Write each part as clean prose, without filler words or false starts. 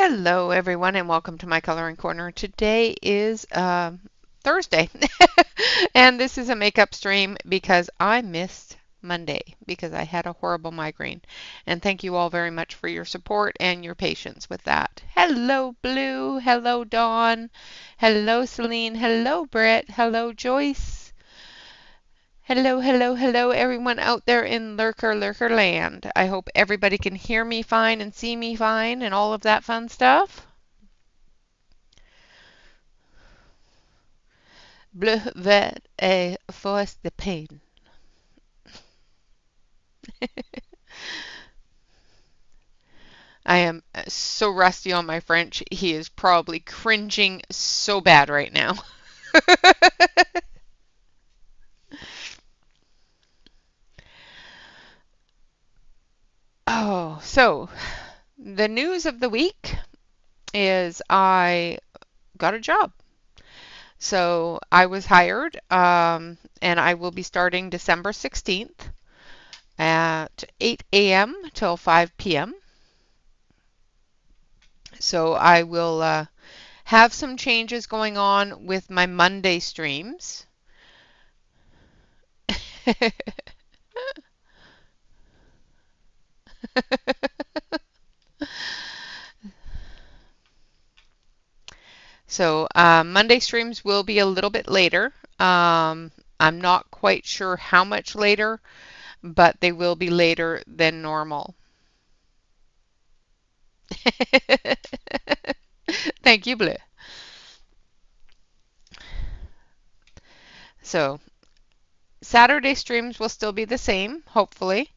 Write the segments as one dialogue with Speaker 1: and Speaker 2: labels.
Speaker 1: Hello everyone and welcome to my coloring corner. Today is Thursday and this is a makeup stream because I missed Monday because I had a horrible migraine, and thank you all very much for your support and your patience with that. Hello Blue, hello Dawn, hello Celine, hello Britt, hello Joyce. Hello, hello, hello, everyone out there in Lurker land. I hope everybody can hear me fine and see me fine and all of that fun stuff. Bleu, vert et force de pain. I am so rusty on my French. He is probably cringing so bad right now. Oh, so the news of the week is I got a job. So I was hired, and I will be starting December 16th at 8 a.m. till 5 p.m. So I will have some changes going on with my Monday streams. So Monday streams will be a little bit later. I'm not quite sure how much later, but they will be later than normal. Thank you, Blue. So Saturday streams will still be the same, hopefully.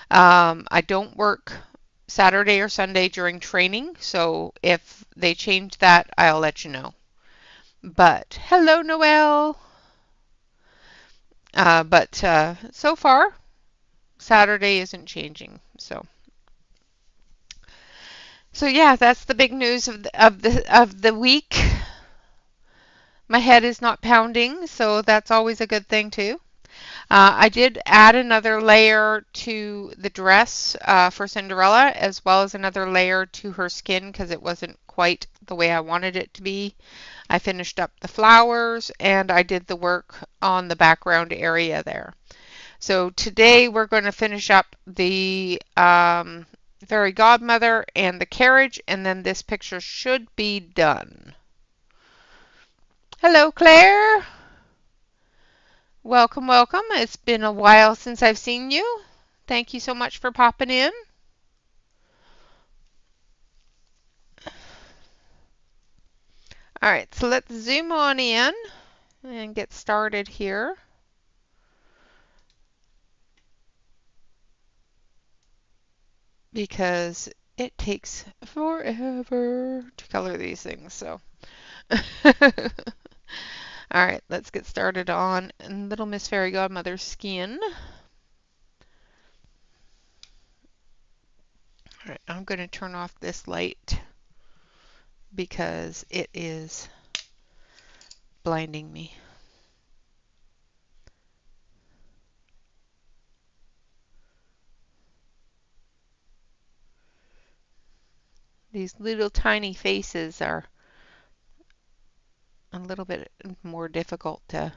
Speaker 1: I don't work Saturday or Sunday during training, so if they change that, I'll let you know. But hello, Noelle. But so far, Saturday isn't changing. So yeah, that's the big news of the week. My head is not pounding, so that's always a good thing too. I did add another layer to the dress for Cinderella, as well as another layer to her skin because it wasn't quite the way I wanted it to be. I finished up the flowers and I did the work on the background area there. So today we're going to finish up the fairy godmother and the carriage, and then this picture should be done. Hello, Claire. Welcome, welcome. It's been a while since I've seen you. Thank you so much for popping in. All right, so let's zoom on in and get started here. Because it takes forever to color these things. So, all right, let's get started on Little Miss Fairy Godmother's skin. All right, I'm going to turn off this light because it is blinding me. These little tiny faces are a little bit more difficult to.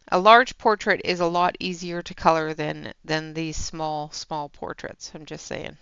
Speaker 1: A large portrait is a lot easier to color than these small portraits. I'm just saying.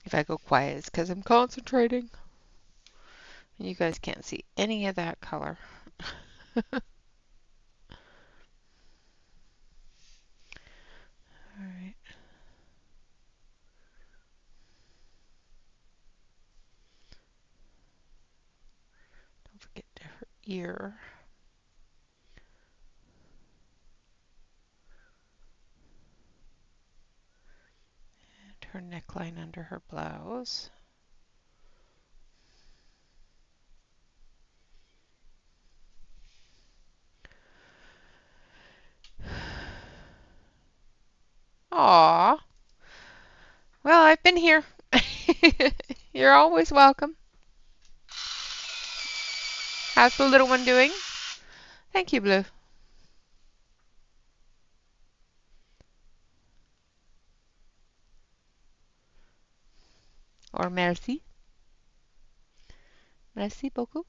Speaker 1: If I go quiet, it's because I'm concentrating. You guys can't see any of that color. All right. Don't forget her ear. And her neckline under her blouse. Aw. Well, I've been here. You're always welcome. How's the little one doing? Thank you, Blue. Or merci. Merci beaucoup.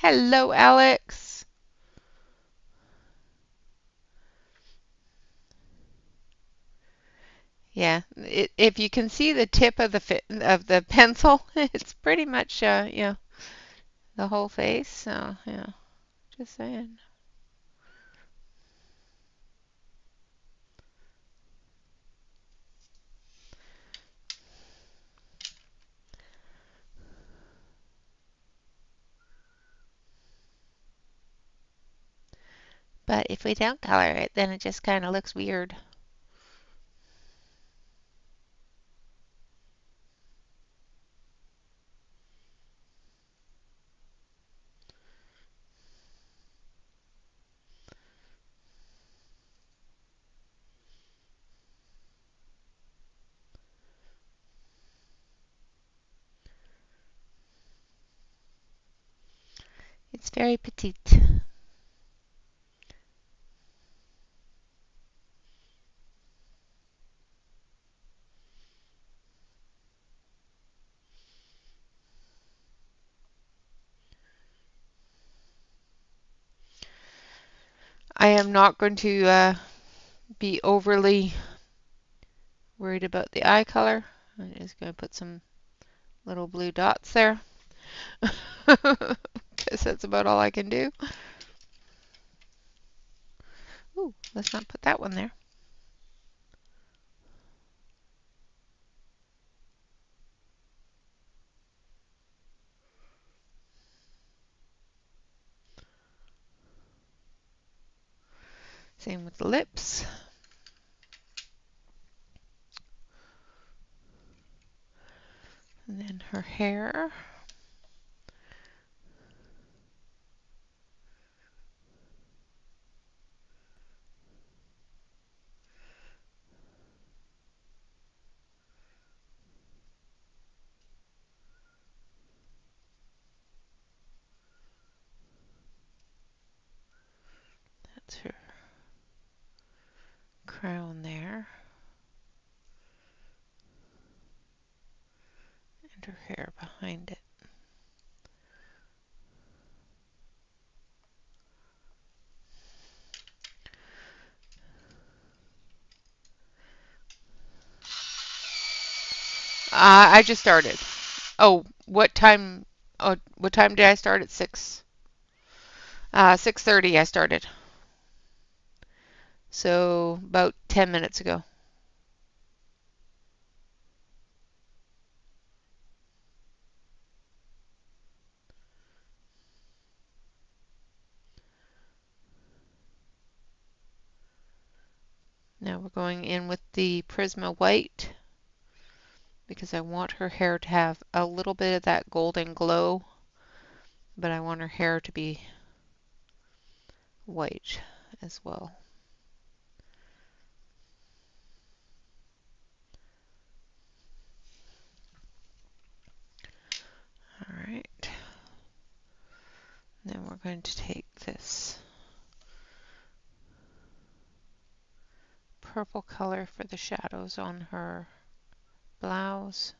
Speaker 1: Hello, Alex. Yeah, if you can see the tip of the pencil, it's pretty much yeah, the whole face. So yeah, just saying. But if we don't color it, then it just kind of looks weird. It's very petite. I am not going to be overly worried about the eye color. I'm just going to put some little blue dots there because that's about all I can do. Ooh, let's not put that one there. Same with the lips. And then her hair. That's her crown there. And her hair behind it. I just started. Oh, what time? Oh, what time did I start? At 6. 6:30 I started. So about 10 minutes ago. Now we're going in with the Prisma White because I want her hair to have a little bit of that golden glow, but I want her hair to be white as well. All right. Then we're going to take this purple color for the shadows on her blouse.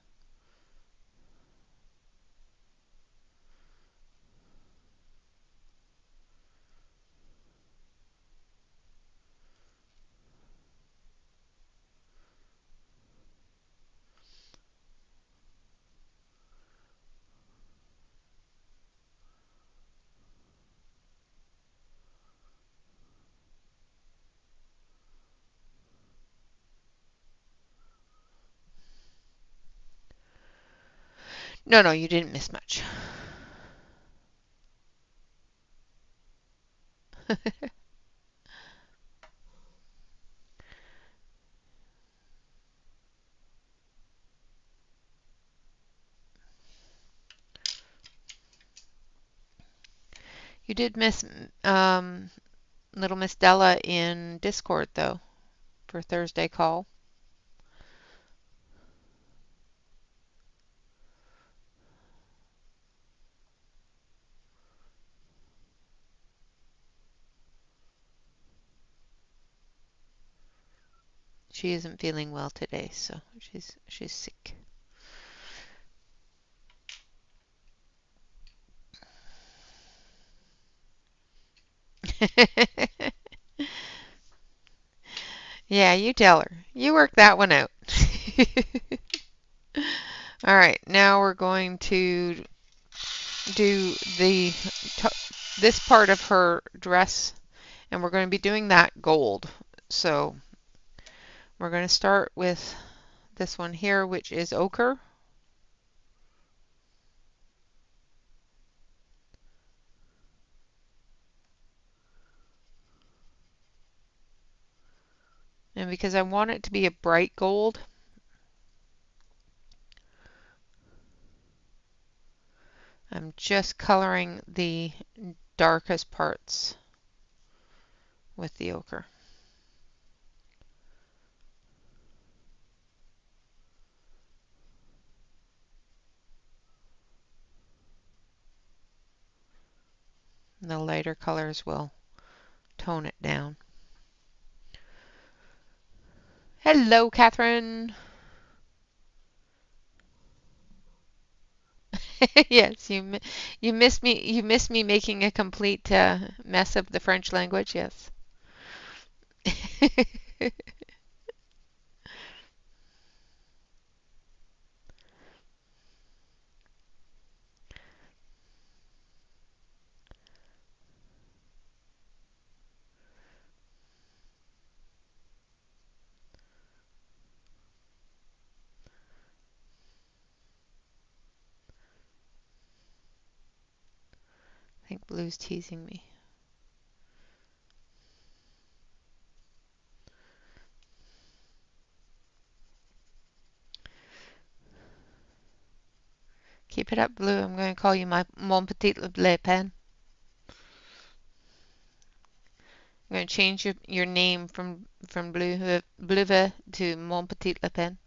Speaker 1: No, no, you didn't miss much. You did miss little Miss Della in Discord, though, for Thursday call. She isn't feeling well today, so she's sick. Yeah, you tell her. You work that one out. All right, now we're going to do this part of her dress, and we're going to be doing that gold. So we're going to start with this one here, which is ochre. And because I want it to be a bright gold, I'm just coloring the darkest parts with the ochre. And the lighter colors will tone it down. Hello, Catherine. Yes, you missed me. You missed me making a complete mess of the French language. Yes. I think Blue's teasing me. Keep it up, Blue. I'm going to call you my mon petit Le Pen. I'm going to change your name from Bleuve to mon petit Le Pen.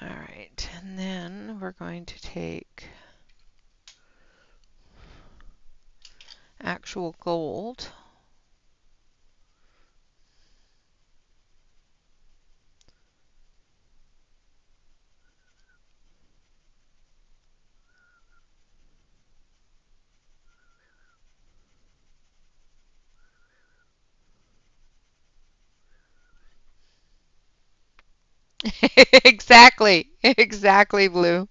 Speaker 1: All right, and then we're going to take actual gold. Exactly. Exactly, Blue.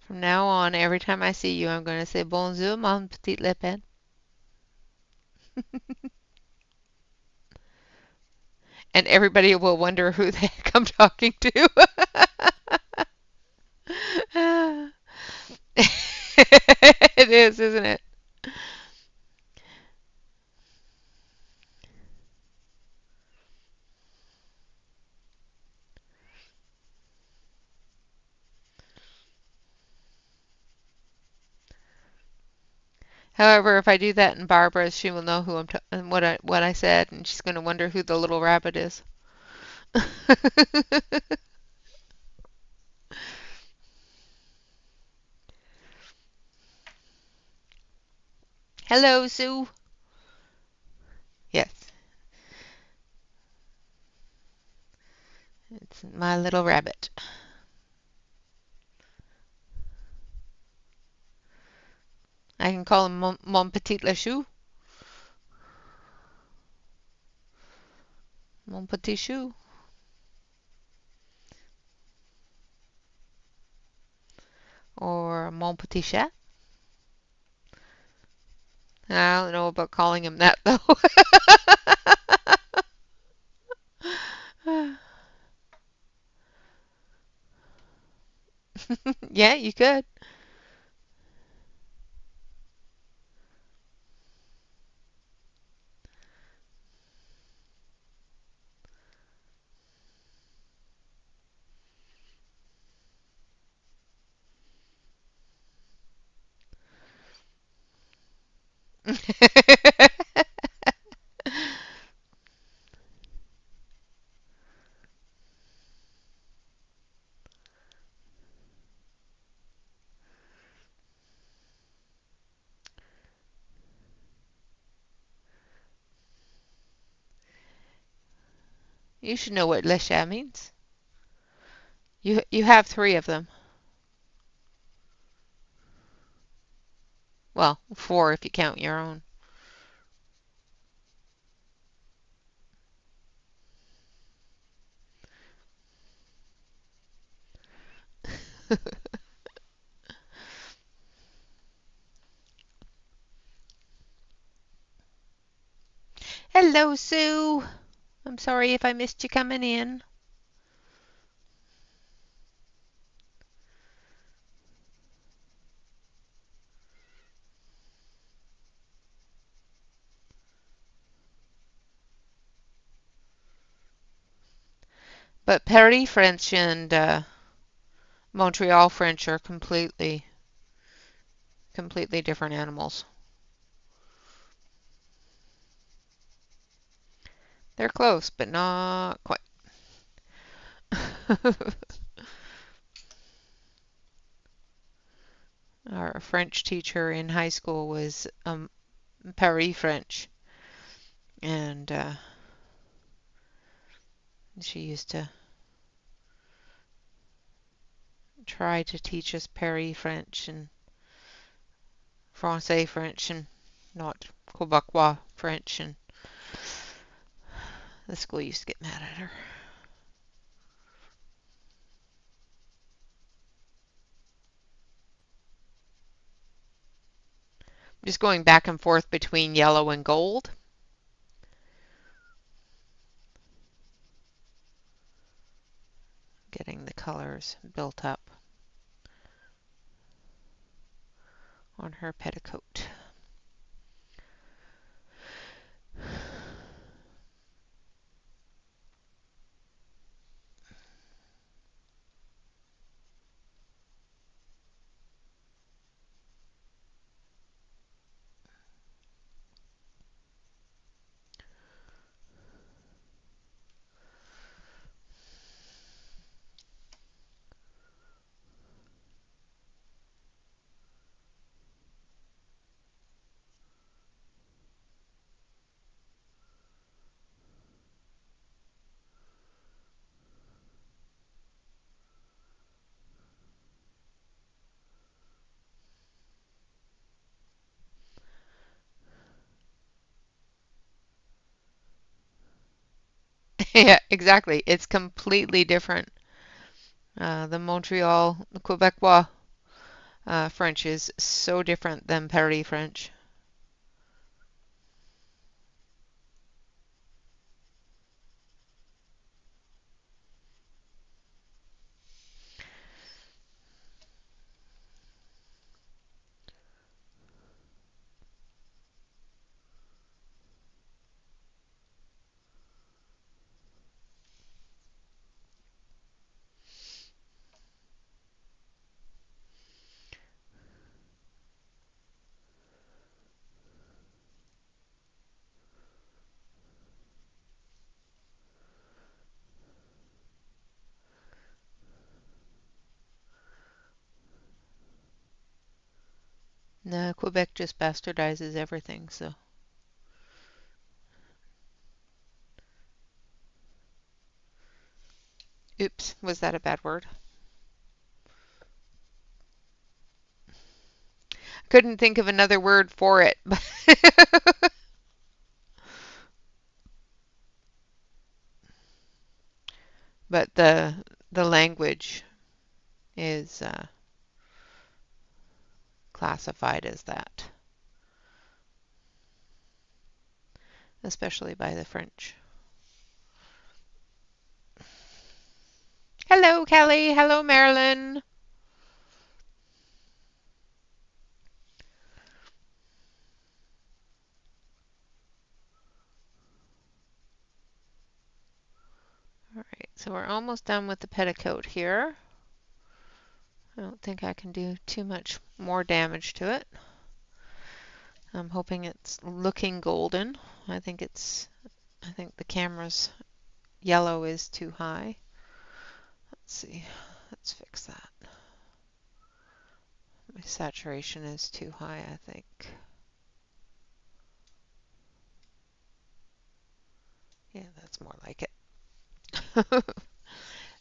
Speaker 1: From now on, every time I see you, I'm going to say bonjour, mon petit Le Pen. And everybody will wonder who the heck I'm talking to. is, isn't it? However, if I do that in Barbara's, she will know who I'm what I said, and she's going to wonder who the little rabbit is. Hello, Sue. Yes, it's my little rabbit. I can call him Mon Petit Le Chou. Mon Petit Chou. Or Mon Petit Chat. I don't know about calling him that, though. Yeah, you could. You should know what Le Chat means. You have three of them. Well, four if you count your own. Hello, Sue. I'm sorry if I missed you coming in. But Paris French and Montreal French are completely different animals. They're close, but not quite. Our French teacher in high school was Paris French, and she used to try to teach us Paris French and Francais French and not Quebecois French, and the school used to get mad at her. Just going back and forth between yellow and gold. Getting the colors built up on her petticoat. Yeah, exactly. It's completely different. The Montreal, the Quebecois French is so different than Paris French. No, Quebec just bastardizes everything, so. Oops, was that a bad word? Couldn't think of another word for it. But the language is classified as that, especially by the French. Hello, Kelly. Hello, Marilyn. All right, so we're almost done with the petticoat here. I don't think I can do too much more damage to it. I'm hoping it's looking golden. I think the camera's yellow is too high. Let's see. Let's fix that. My saturation is too high, I think. Yeah, that's more like it.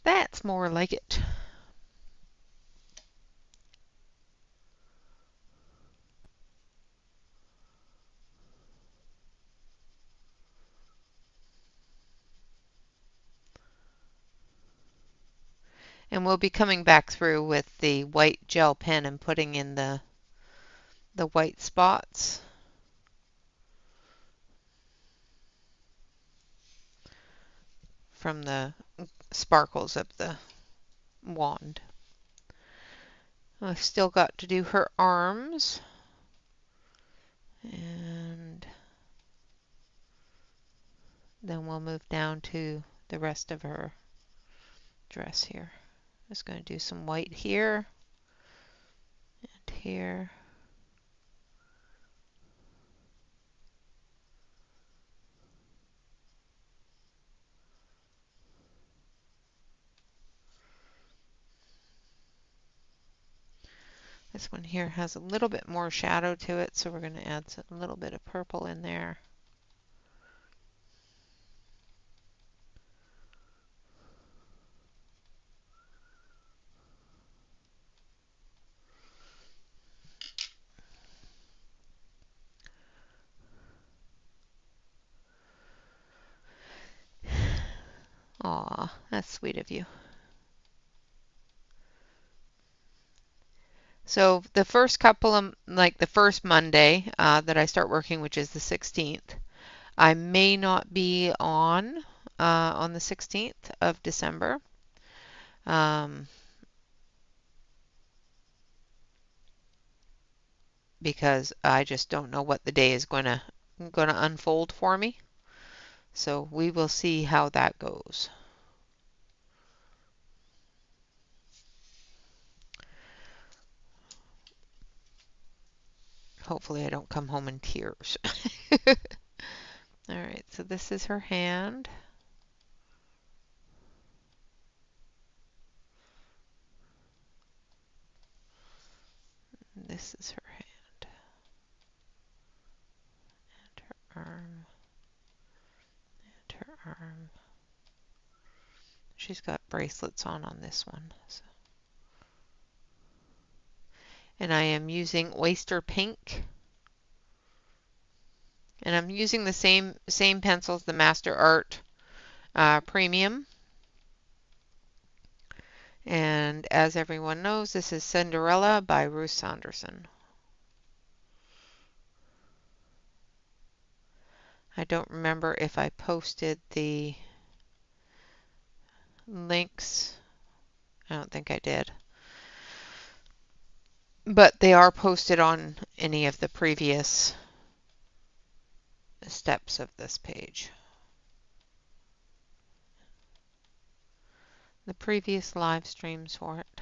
Speaker 1: That's more like it. And we'll be coming back through with the white gel pen and putting in the white spots. From the sparkles of the wand. I've still got to do her arms. And then we'll move down to the rest of her dress here. Just going to do some white here and here. This one here has a little bit more shadow to it, so we're going to add a little bit of purple in there. Aw, that's sweet of you. So the first couple of, like the first Monday that I start working, which is the 16th, I may not be on the 16th of December. Because I just don't know what the day is going to unfold for me. So we will see how that goes. Hopefully I don't come home in tears. All right, so this is her hand. This is her hand. And her arm. And her arm. She's got bracelets on this one. So. And I am using Oyster Pink. And I'm using the same pencils, the Master Art Premium. And as everyone knows, this is Cinderella by Ruth Saunderson. I don't remember if I posted the links. I don't think I did. But they are posted on any of the previous steps of this page. The previous live streams for it.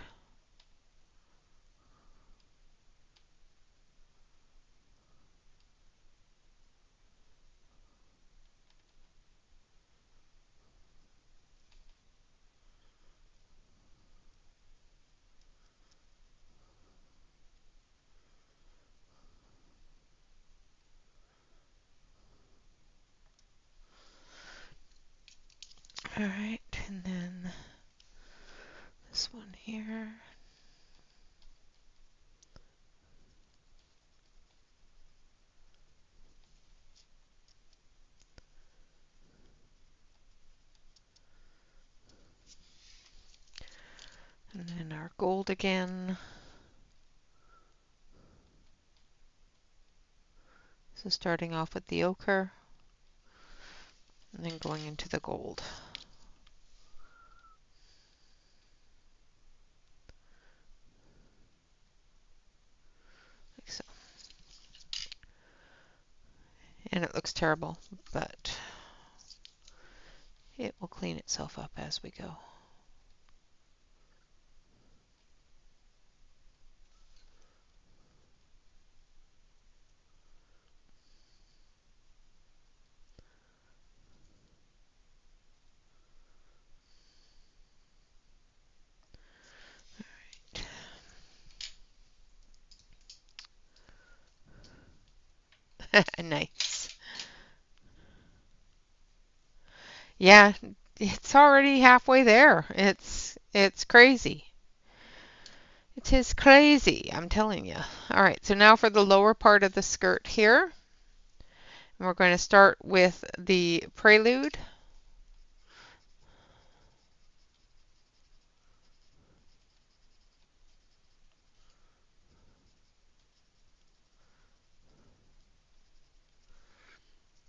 Speaker 1: All right, and then this one here. And then our gold again. So starting off with the ochre and then going into the gold. Like so. And it looks terrible, but it will clean itself up as we go. Nice. Yeah, it's already halfway there. It's crazy. It is crazy, I'm telling you. All right, so now for the lower part of the skirt here. And we're going to start with the prelude.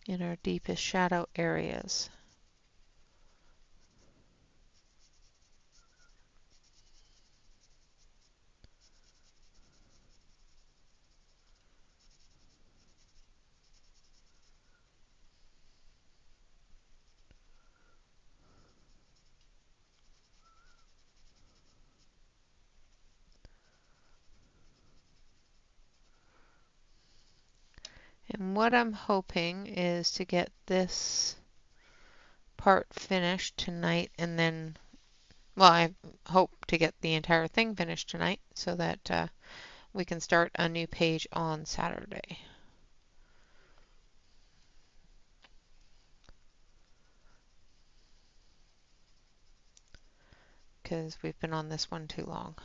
Speaker 1: In our deepest shadow areas. And what I'm hoping is to get this part finished tonight, and then, well, I hope to get the entire thing finished tonight so that we can start a new page on Saturday. Because we've been on this one too long.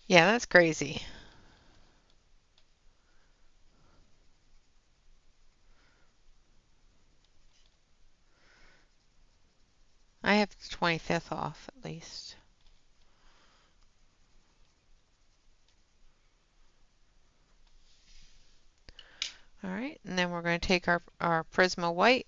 Speaker 1: Yeah, that's crazy. I have the 25th off at least. All right, and then we're going to take our Prisma white.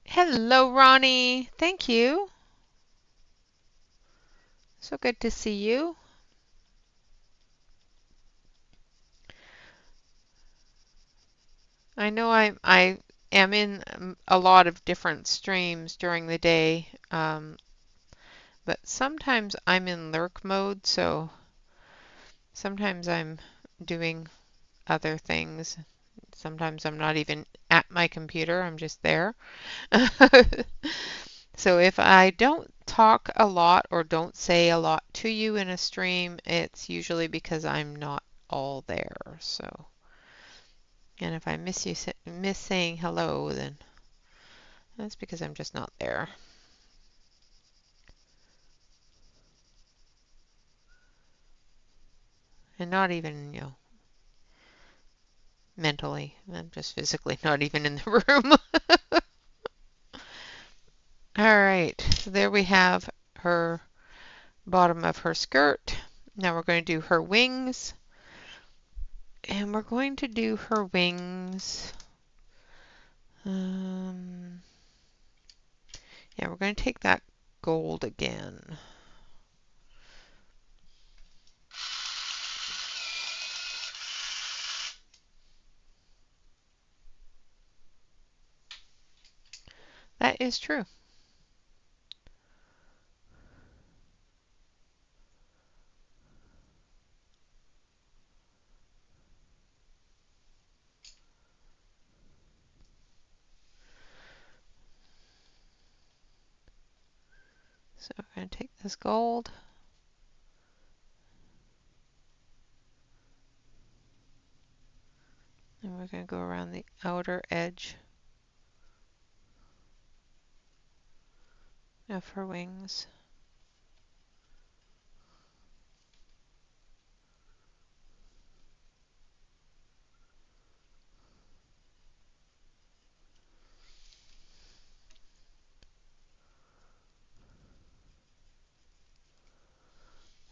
Speaker 1: Hello, Ronnie. Thank you. So good to see you. I know I am in a lot of different streams during the day, but sometimes I'm in lurk mode, so sometimes I'm doing other things. Sometimes I'm not even at my computer, I'm just there. So if I don't talk a lot or don't say a lot to you in a stream, it's usually because I'm not all there. So, and if I miss saying hello, then that's because I'm just not there. And not even, mentally. I'm just physically not even in the room. All right, so there we have her bottom of her skirt. Now we're going to do her wings. And we're going to do her wings. Yeah, we're going to take that gold again. That is true. So we're going to take this gold. And we're going to go around the outer edge of her wings.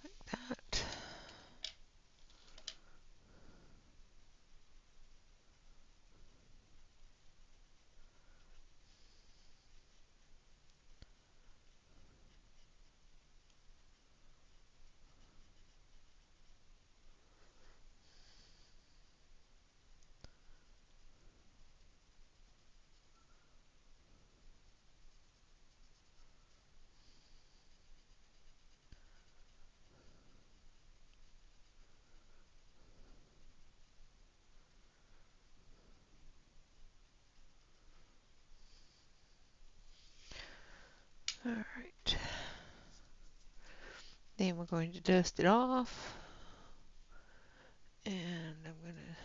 Speaker 1: Like that. All right. Then we're going to dust it off. And I'm going to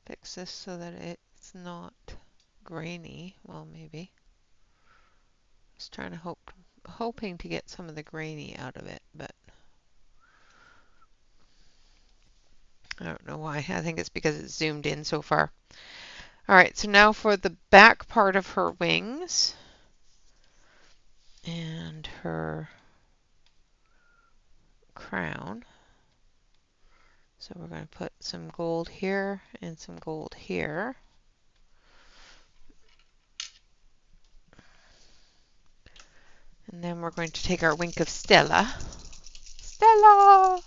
Speaker 1: fix this so that it's not grainy. Well, maybe. Just trying to hoping to get some of the grainy out of it, but I don't know why. I think it's because it's zoomed in so far. All right, so now for the back part of her wings and her crown. So we're going to put some gold here and some gold here. And then we're going to take our wink of Stella. Stella!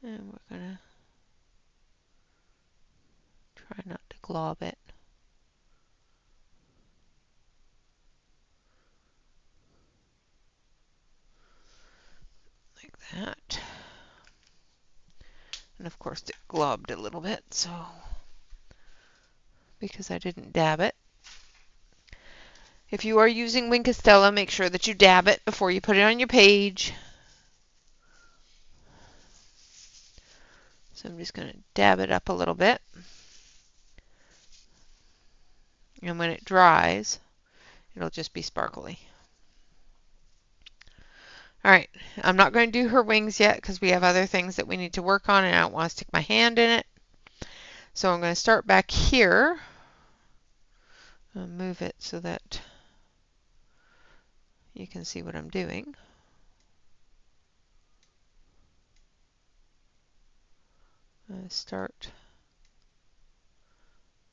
Speaker 1: And we're going to try not to glob it. Like that. And of course it globbed a little bit, so because I didn't dab it. If you are using Wink of Stella, make sure that you dab it before you put it on your page. So I'm just going to dab it up a little bit. And when it dries, it'll just be sparkly. All right, I'm not going to do her wings yet because we have other things that we need to work on and I don't want to stick my hand in it. So I'm going to start back here. I'll move it so that you can see what I'm doing. Start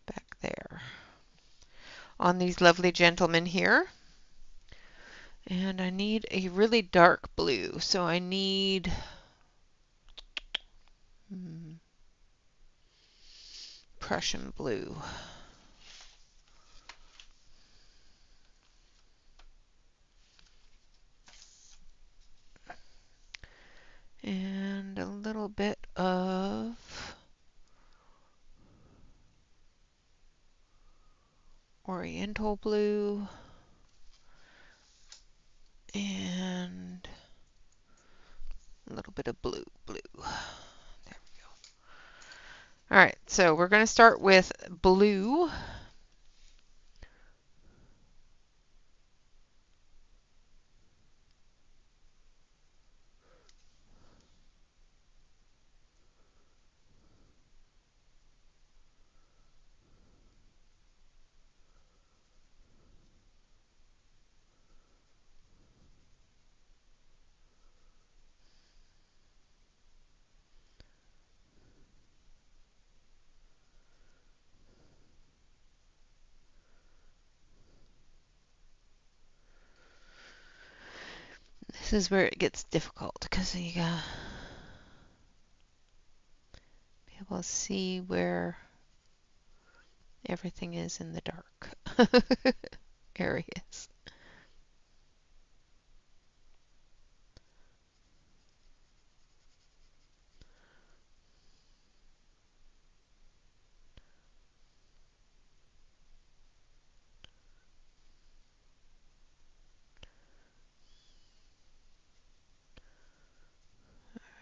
Speaker 1: back there on these lovely gentlemen here. And I need a really dark blue, so I need Prussian blue. And a little bit of Oriental blue. And a little bit of blue. There we go. All right, so we're going to start with blue. This is where it gets difficult because you gotta be able to see where everything is in the dark areas.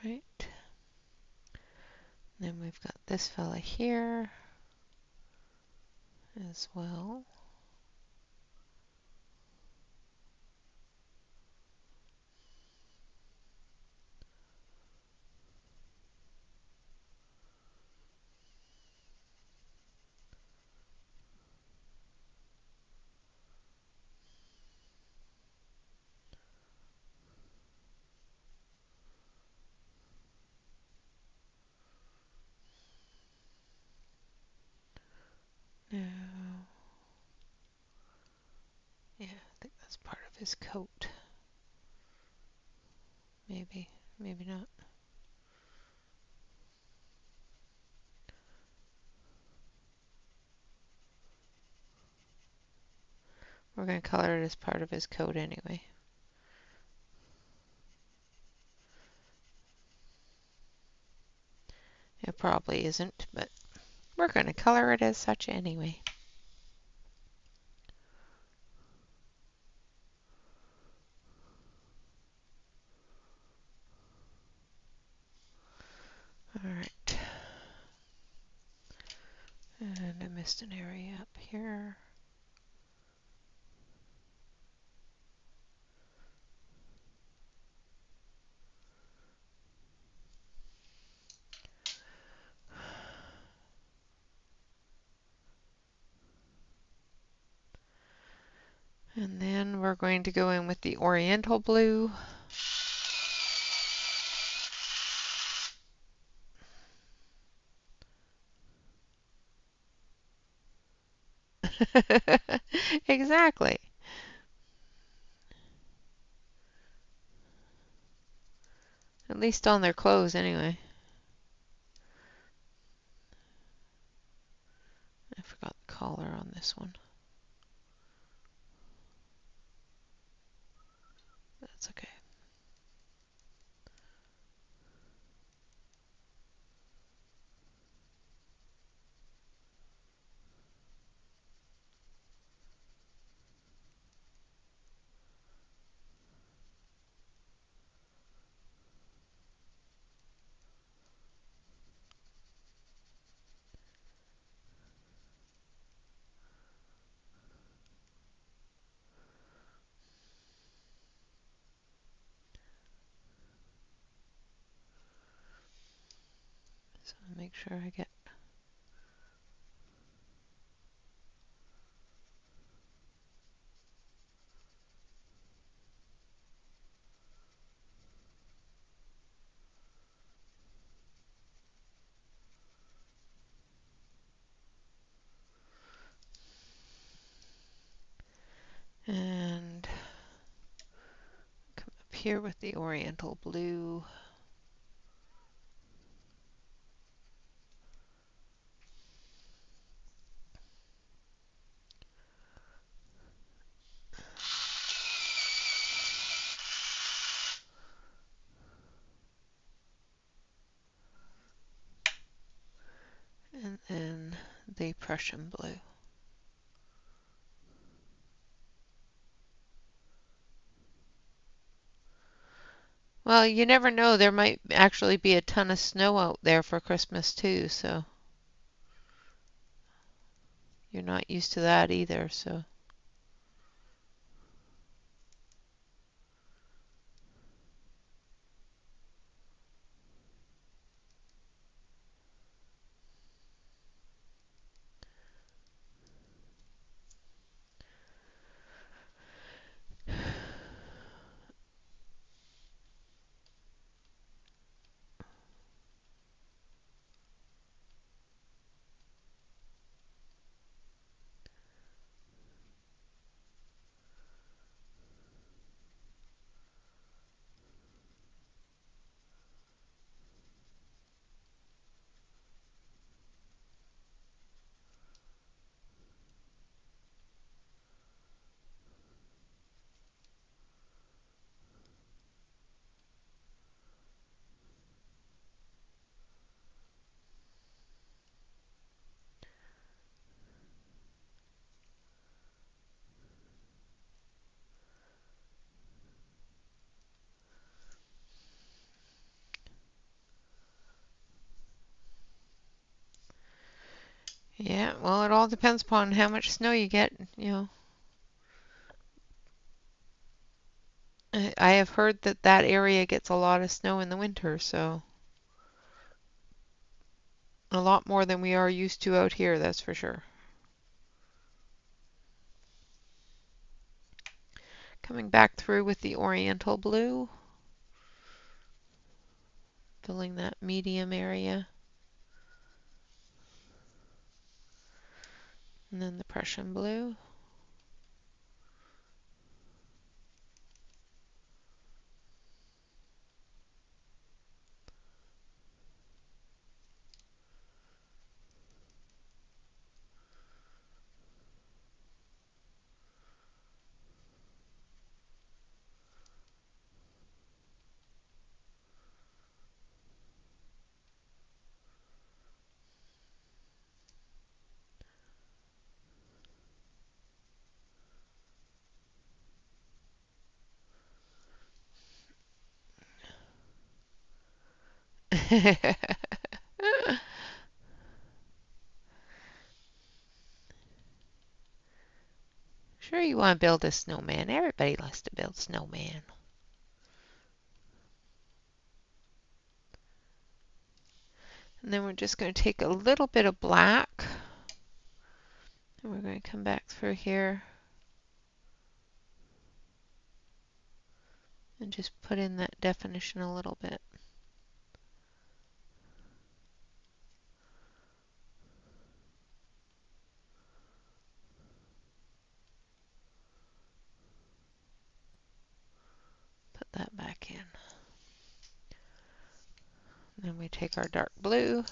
Speaker 1: Right. Then we've got this fella here as well. No. Yeah, I think that's part of his coat. Maybe, maybe not. We're going to color it as part of his coat anyway. It probably isn't, but we're going to color it as such anyway. Alright. And I missed an area up here. And then we're going to go in with the Oriental blue. Exactly. At least on their clothes anyway. I forgot the collar on this one. That's okay. So make sure I get and come up here with the Oriental blue. And then the Prussian blue. Well, you never know. There might actually be a ton of snow out there for Christmas too, so you're not used to that either, so. Yeah, well, it all depends upon how much snow you get, you know. I have heard that that area gets a lot of snow in the winter, so a lot more than we are used to out here, that's for sure. Coming back through with the Oriental blue, filling that medium area. And then the Prussian blue. Sure, you want to build a snowman. Everybody likes to build snowman. And then we're just going to take a little bit of black. And we're going to come back through here and just put in that definition a little bit. Put that back in. And then we take our dark blue.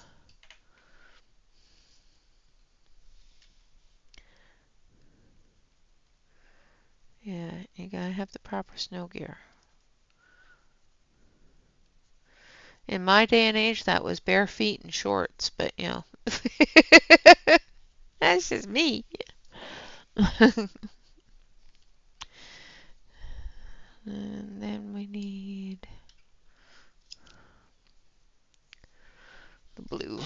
Speaker 1: Yeah, you gotta have the proper snow gear. In my day and age, that was bare feet and shorts, but you know, that's just me. And then we need the blue.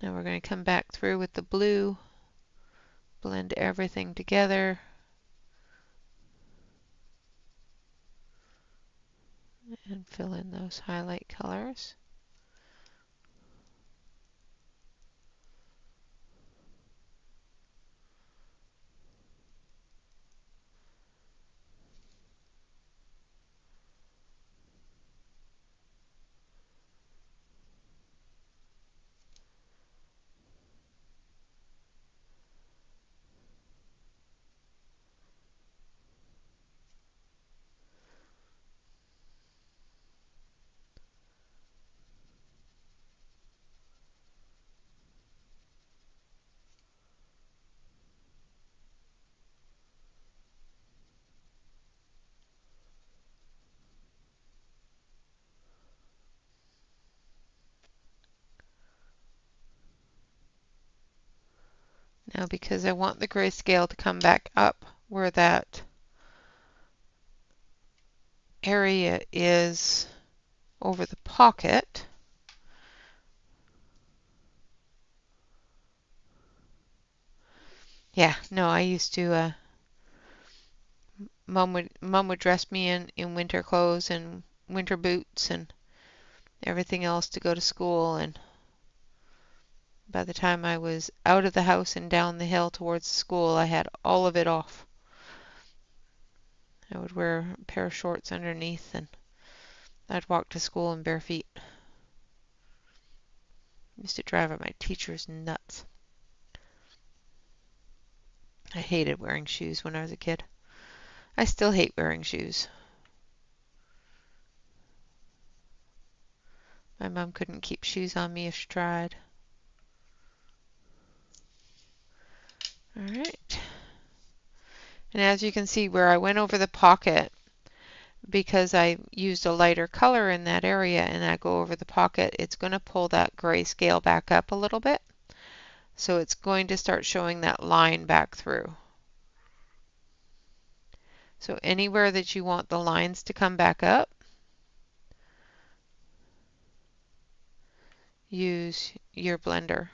Speaker 1: Now we're going to come back through with the blue, blend everything together. And fill in those highlight colors. Now because I want the grayscale to come back up where that area is over the pocket, yeah, no, I used to, mom would dress me in winter clothes and winter boots and everything else to go to school, and by the time I was out of the house and down the hill towards school, I had all of it off. I would wear a pair of shorts underneath and I'd walk to school in bare feet. Used to drive my teachers nuts. I hated wearing shoes when I was a kid. I still hate wearing shoes. My mom couldn't keep shoes on me if she tried. Alright. And as you can see where I went over the pocket, because I used a lighter color in that area and I go over the pocket, it's going to pull that grayscale back up a little bit. So it's going to start showing that line back through. So anywhere that you want the lines to come back up, use your blender.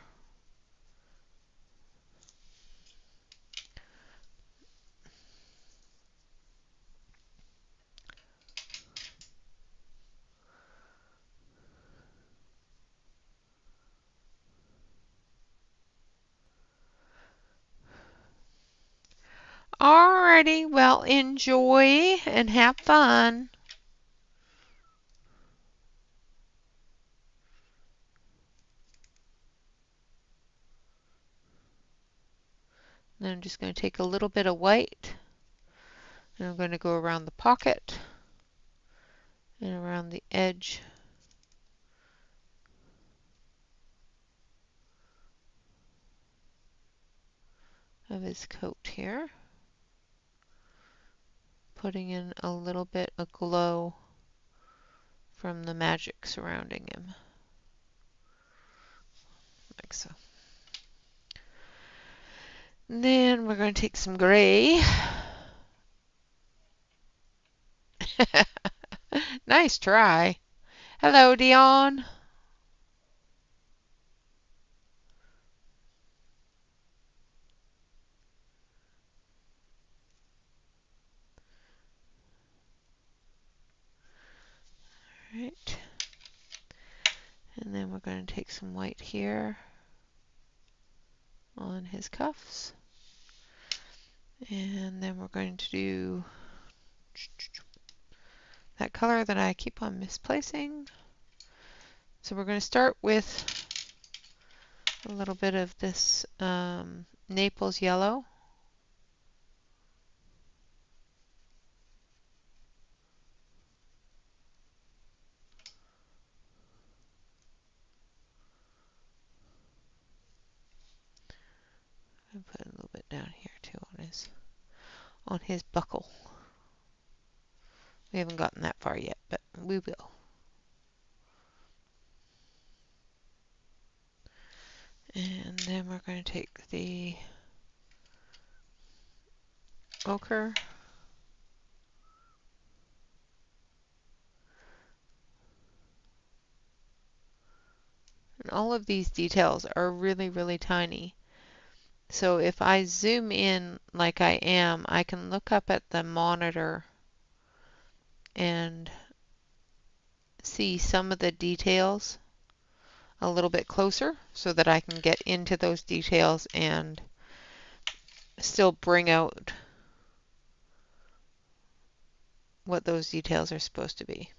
Speaker 1: Alrighty, well, enjoy and have fun. Then I'm just going to take a little bit of white and I'm going to go around the pocket and around the edge of his coat here, putting in a little bit of glow from the magic surrounding him, like so. And then we're going to take some gray. Nice try. Hello, Dion. Right. And then we're going to take some white here on his cuffs. And then we're going to do that color that I keep on misplacing. So we're going to start with a little bit of this Naples yellow. And put a little bit down here too on his buckle. We haven't gotten that far yet, but we will. And then we're going to take the ochre and all of these details are really, really tiny. So if I zoom in like I am, I can look up at the monitor and see some of the details a little bit closer so that I can get into those details and still bring out what those details are supposed to be.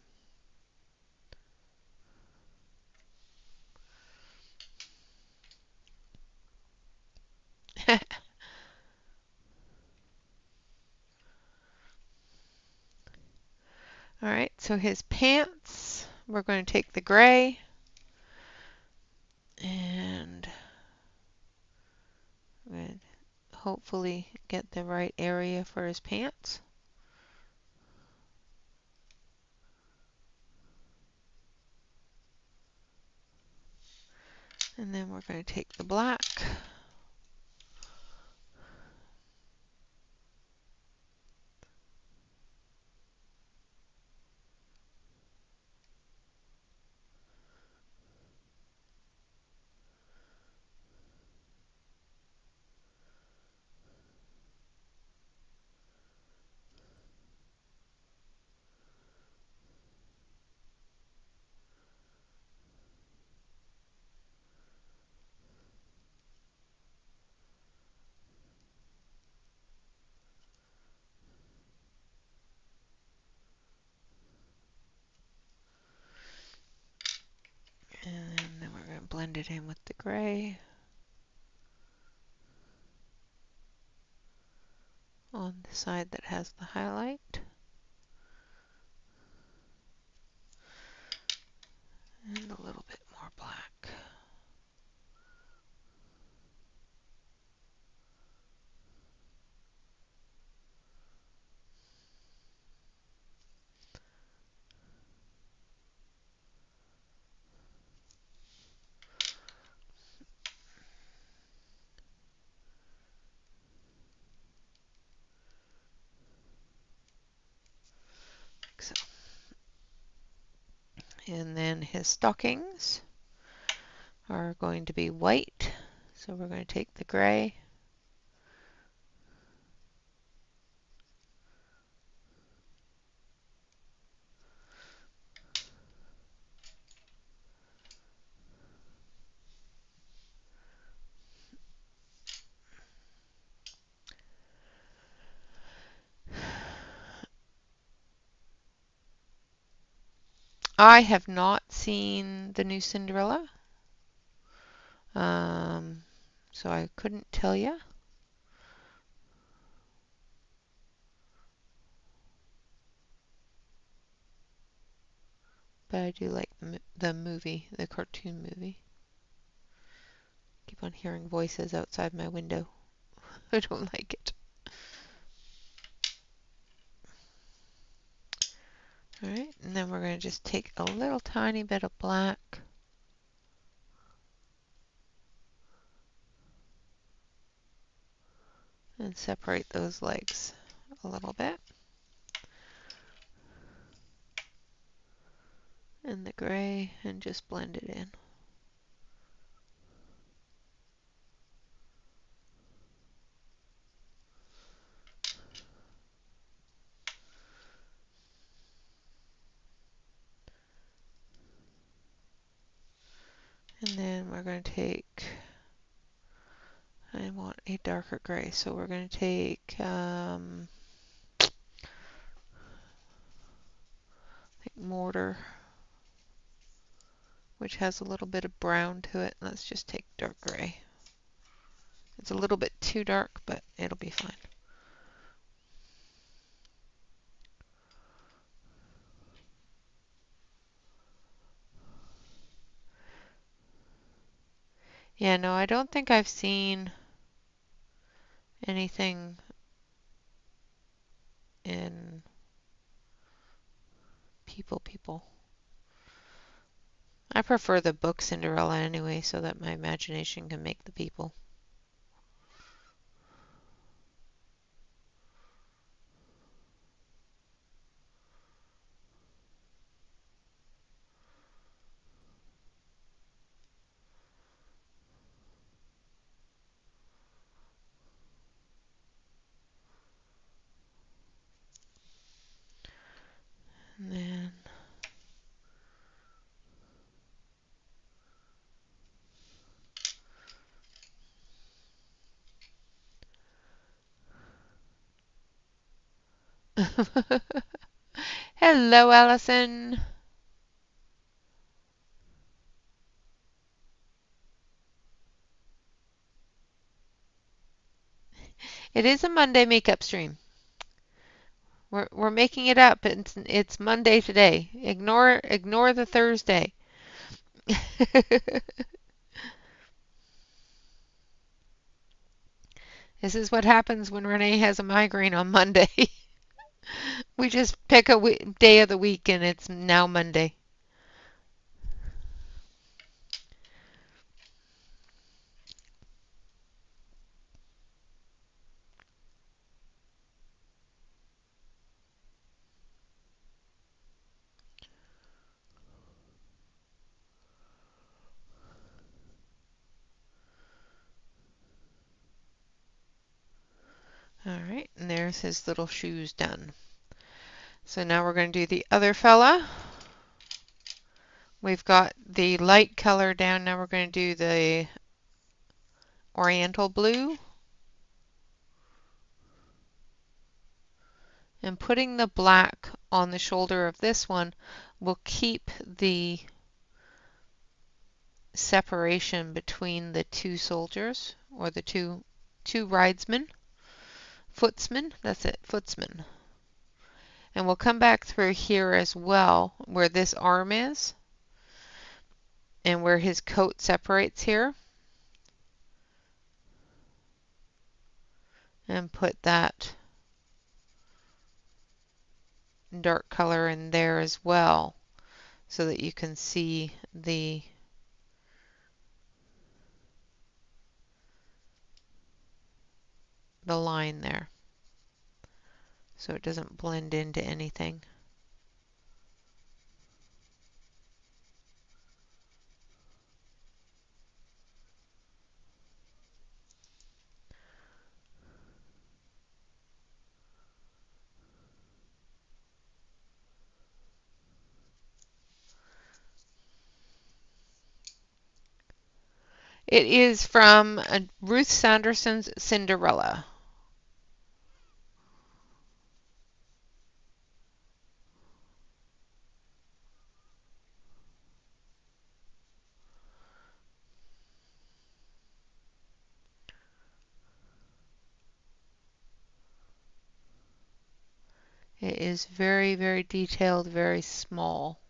Speaker 1: Alright, so his pants, we're going to take the gray and hopefully get the right area for his pants. And then we're going to take the black. And then we're going to blend it in with the gray on the side that has the highlight. And a little bit more black. And then his stockings are going to be white. So we're going to take the gray. I have not seen the new Cinderella, so I couldn't tell you. But I do like the movie, the cartoon movie. Keep on hearing voices outside my window. I don't like it. Alright, and then we're going to just take a little tiny bit of black and separate those legs a little bit. And the gray, and just blend it in. And then we're going to take, I want a darker gray, so we're going to take mortar, which has a little bit of brown to it. Let's just take dark gray. It's a little bit too dark, but it'll be fine. Yeah, no, I don't think I've seen anything in People. I prefer the book Cinderella anyway, so that my imagination can make the people. And then hello, Allison. It is a Monday makeup stream. We're making it up. It's Monday today. Ignore the Thursday. This is what happens when Renee has a migraine on Monday. We just pick a day of the week and it's now Monday. All right, and there's his little shoes done. So now we're going to do the other fella. We've got the light color down. Now we're going to do the oriental blue. And putting the black on the shoulder of this one will keep the separation between the two soldiers, or the two ridesmen. Footsmen, that's it, footsmen. And we'll come back through here as well, where this arm is, and where his coat separates here. And put that dark color in there as well, so that you can see the line there, so it doesn't blend into anything. It is from Ruth Sanderson's Cinderella. It is very, very detailed, very small.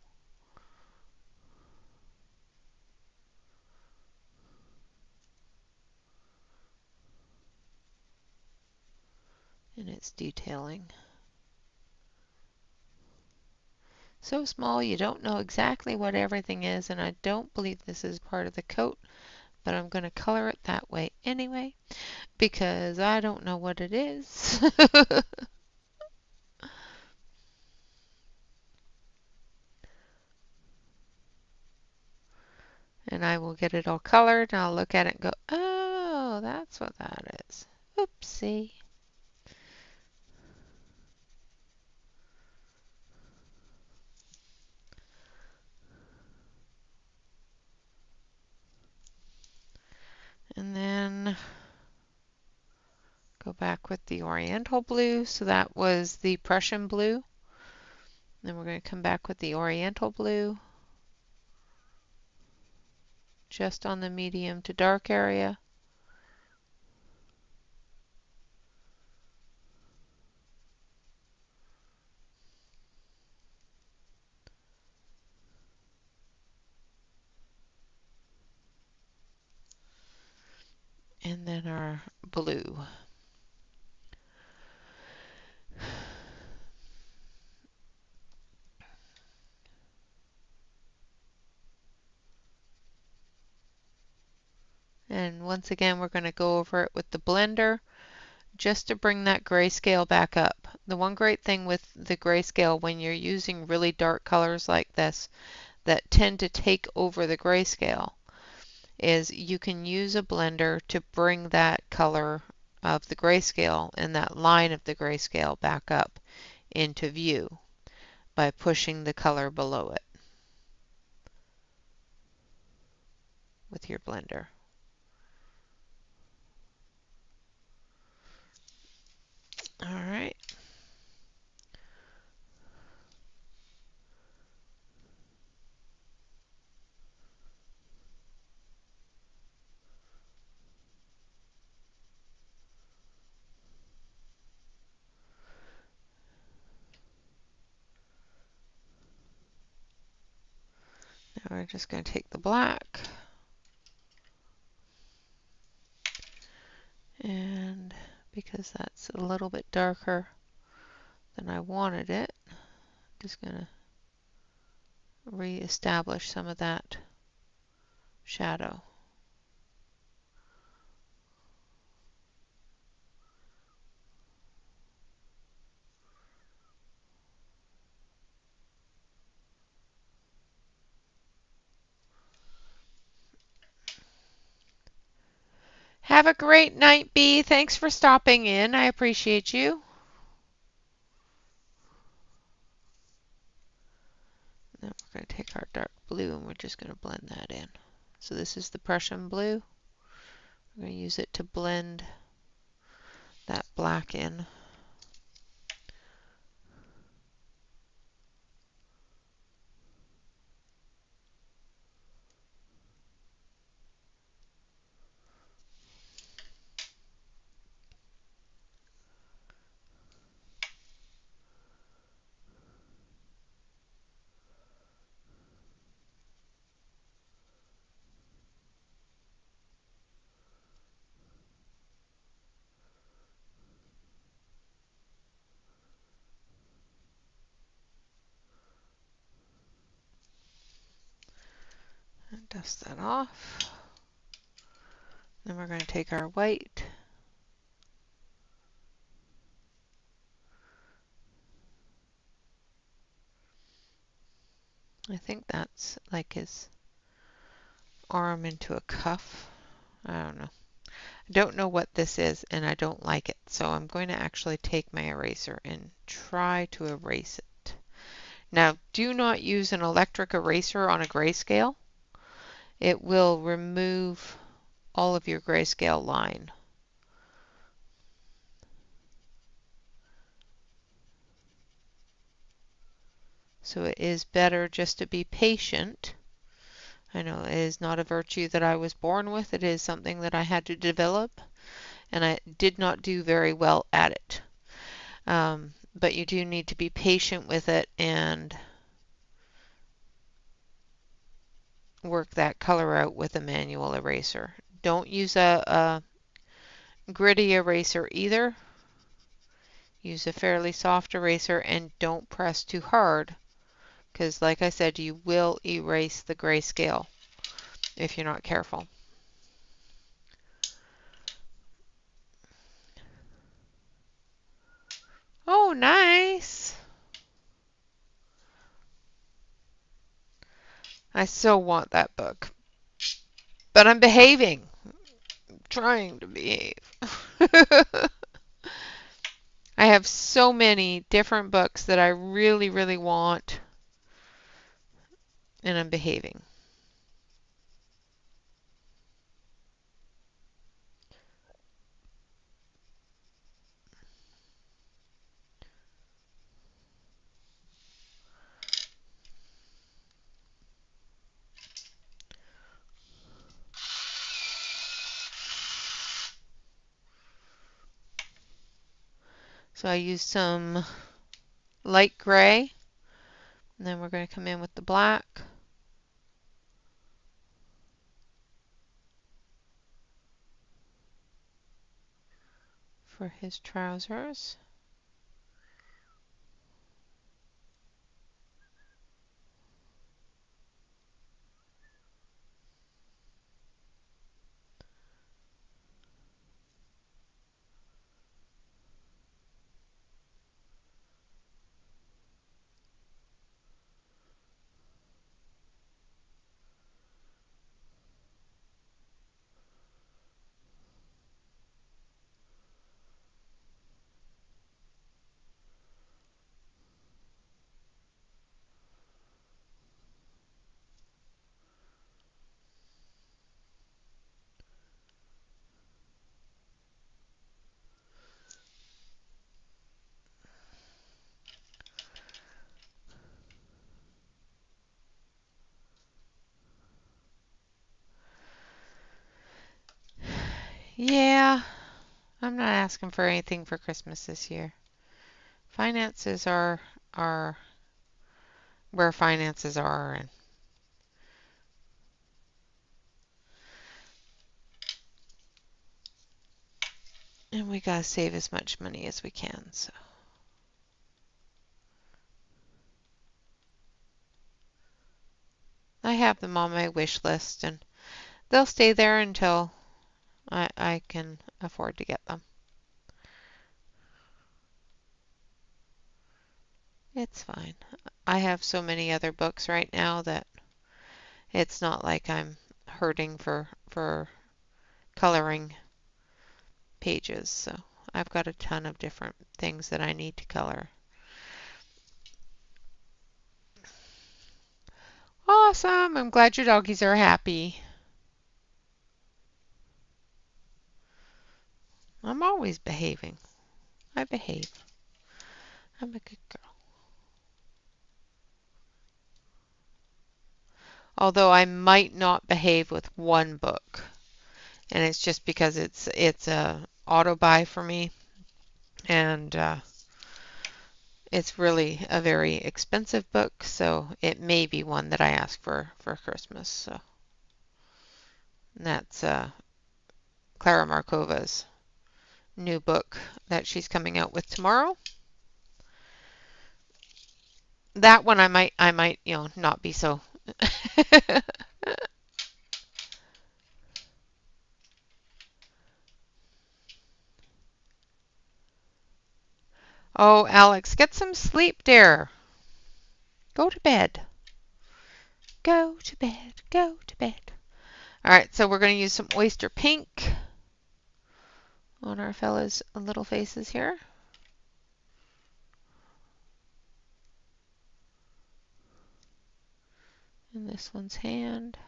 Speaker 1: In its detailing. So small you don't know exactly what everything is, and I don't believe this is part of the coat, but I'm going to color it that way anyway because I don't know what it is. And I will get it all colored and I'll look at it and go, oh, that's what that is. Oopsie. And then go back with the Oriental blue. So that was the Prussian blue. Then we're going to come back with the Oriental blue just on the medium to dark area. And then our blue. And once again, we're going to go over it with the blender just to bring that grayscale back up. The one great thing with the grayscale when you're using really dark colors like this that tend to take over the grayscale is you can use a blender to bring that color of the grayscale and that line of the grayscale back up into view by pushing the color below it with your blender. All right. Now we're just going to take the black and because that's a little bit darker than I wanted it, I'm just going to re-establish some of that shadow. Have a great night, Bee. Thanks for stopping in. I appreciate you. Then we're going to take our dark blue and we're just going to blend that in. So this is the Prussian blue. We're going to use it to blend that black in. And dust that off. Then we're going to take our white. I think that's like his arm into a cuff. I don't know. I don't know what this is and I don't like it. So I'm going to actually take my eraser and try to erase it. Now, do not use an electric eraser on a grayscale. It will remove all of your grayscale line. So it is better just to be patient. I know it is not a virtue that I was born with. It is something that I had to develop, and I did not do very well at it. But you do need to be patient with it and work that color out with a manual eraser. Don't use a gritty eraser either. Use a fairly soft eraser and don't press too hard, because like I said, you will erase the grayscale if you're not careful. Oh, nice! I so want that book, but I'm behaving. I'm trying to behave. I have so many different books that I really, really want, and I'm behaving. So I used some light gray, and then we're going to come in with the black. For his trousers. Yeah, I'm not asking for anything for Christmas this year. Finances are where finances are, and we gotta save as much money as we can. So I have them on my wish list, and they'll stay there until I can afford to get them. It's fine. I have so many other books right now that it's not like I'm hurting for coloring pages. So I've got a ton of different things that I need to color. Awesome! I'm glad your doggies are happy. I'm always behaving. I behave. I'm a good girl. Although I might not behave with one book, and it's just because it's a auto buy for me, and it's really a very expensive book, so it may be one that I ask for Christmas. So that's Clara Markova's new book that she's coming out with tomorrow. That one I might not be so. Oh, Alex, get some sleep, dear. Go to bed. Go to bed. Go to bed. All right, so we're going to use some oyster pink on our fella's little faces here. And this one's hand.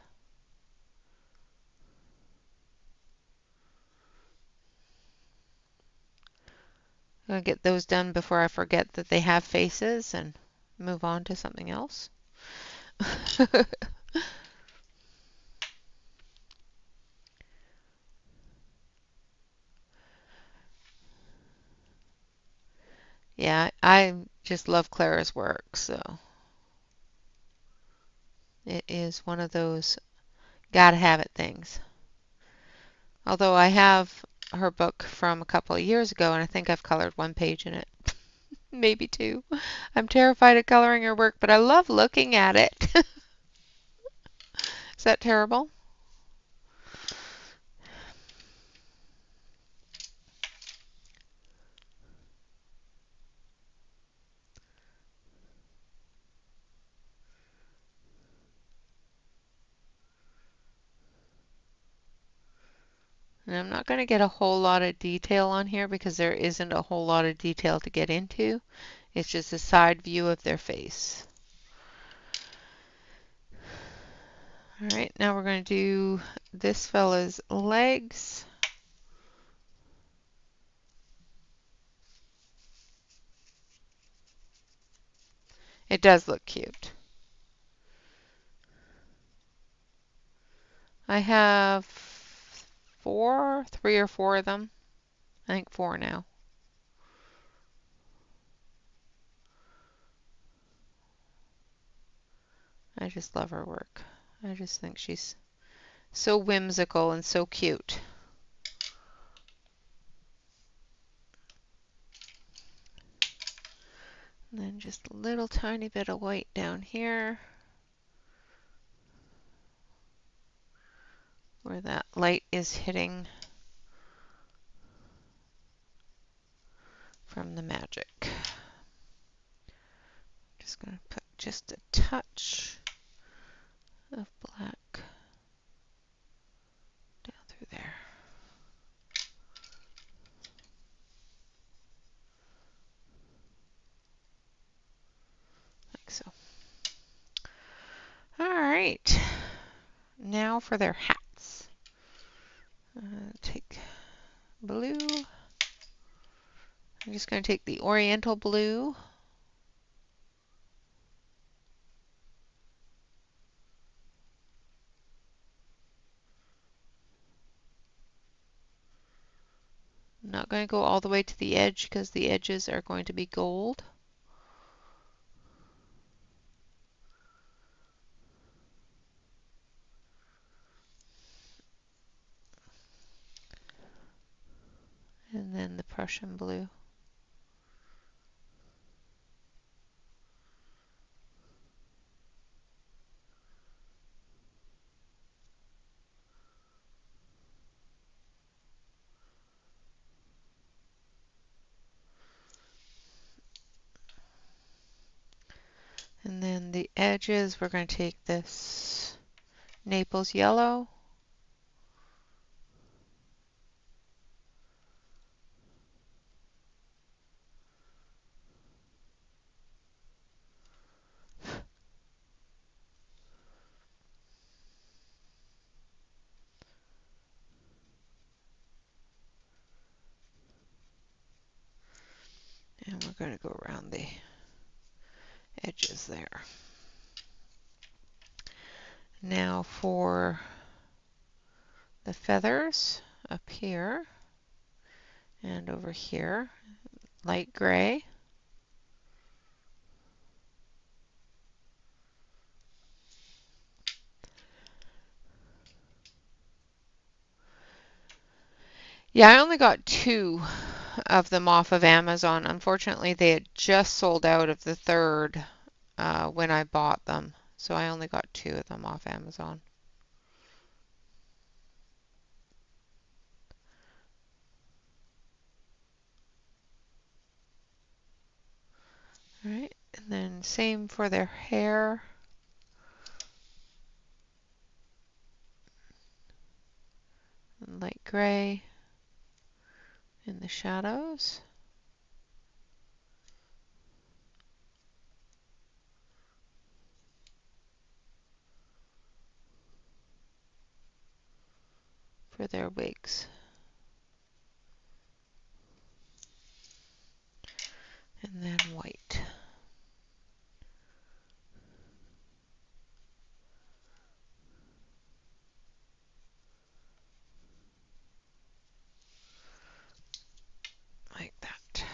Speaker 1: I'm going to get those done before I forget that they have faces and move on to something else. Yeah, I just love Clara's work, so it is one of those gotta have it things. Although I have her book from a couple of years ago, and I think I've colored one page in it, maybe two. I'm terrified of coloring her work, but I love looking at it. Is that terrible? And I'm not going to get a whole lot of detail on here because there isn't a whole lot of detail to get into. It's just a side view of their face. Alright, now we're going to do this fella's legs. It does look cute. I have three or four of them. I think four now. I just love her work. I just think she's so whimsical and so cute. And then just a little tiny bit of white down here where that light is hitting from the magic. Just going to put just a touch of black down through there. Like so. Alright, now for their hats. Take blue. I'm just going to take the Oriental blue. I'm not going to go all the way to the edge because the edges are going to be gold. And then the Prussian blue. And then the edges, we're going to take this Naples yellow. And we're going to go around the edges there. Now for the feathers up here and over here, light gray. Yeah, I only got two of them off of Amazon. Unfortunately, they had just sold out of the third when I bought them. So I only got two of them off Amazon. All right, and then same for their hair. Light gray in the shadows. For their wigs. And then white. Like that.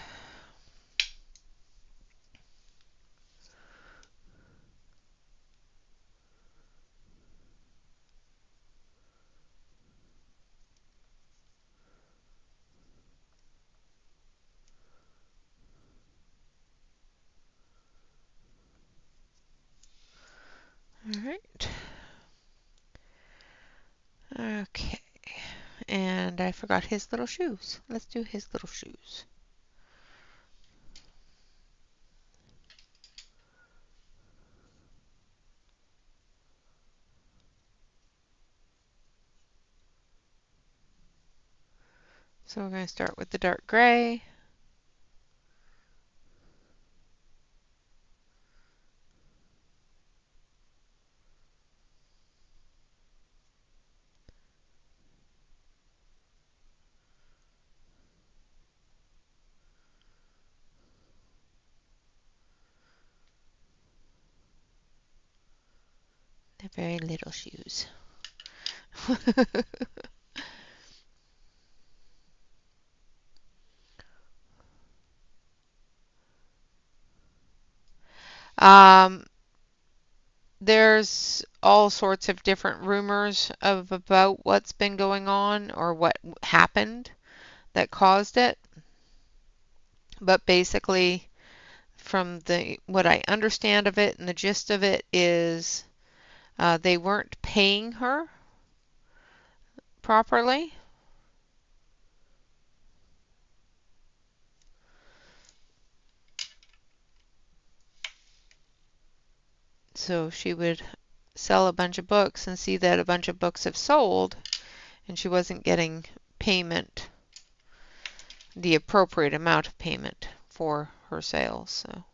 Speaker 1: All right. Okay. And I forgot his little shoes. Let's do his little shoes. So we're going to start with the dark gray. They're very little shoes. um, there's all sorts of different rumors of about what's been going on or what happened that caused it. But basically, from the what I understand of it and the gist of it is they weren't paying her properly. So she would sell a bunch of books and see that a bunch of books have sold and she wasn't getting payment, the appropriate amount of payment for her sales. So,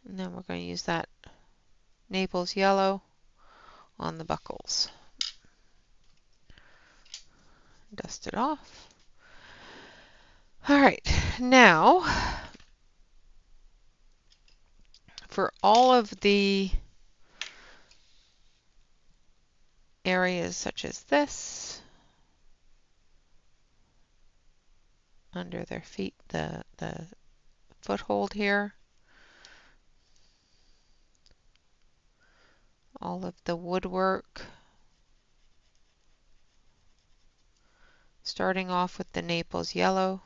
Speaker 1: and then we're going to use that Naples yellow on the buckles. Dust it off. All right, now for all of the areas such as this, under their feet, the foothold here, all of the woodwork, starting off with the Naples yellow,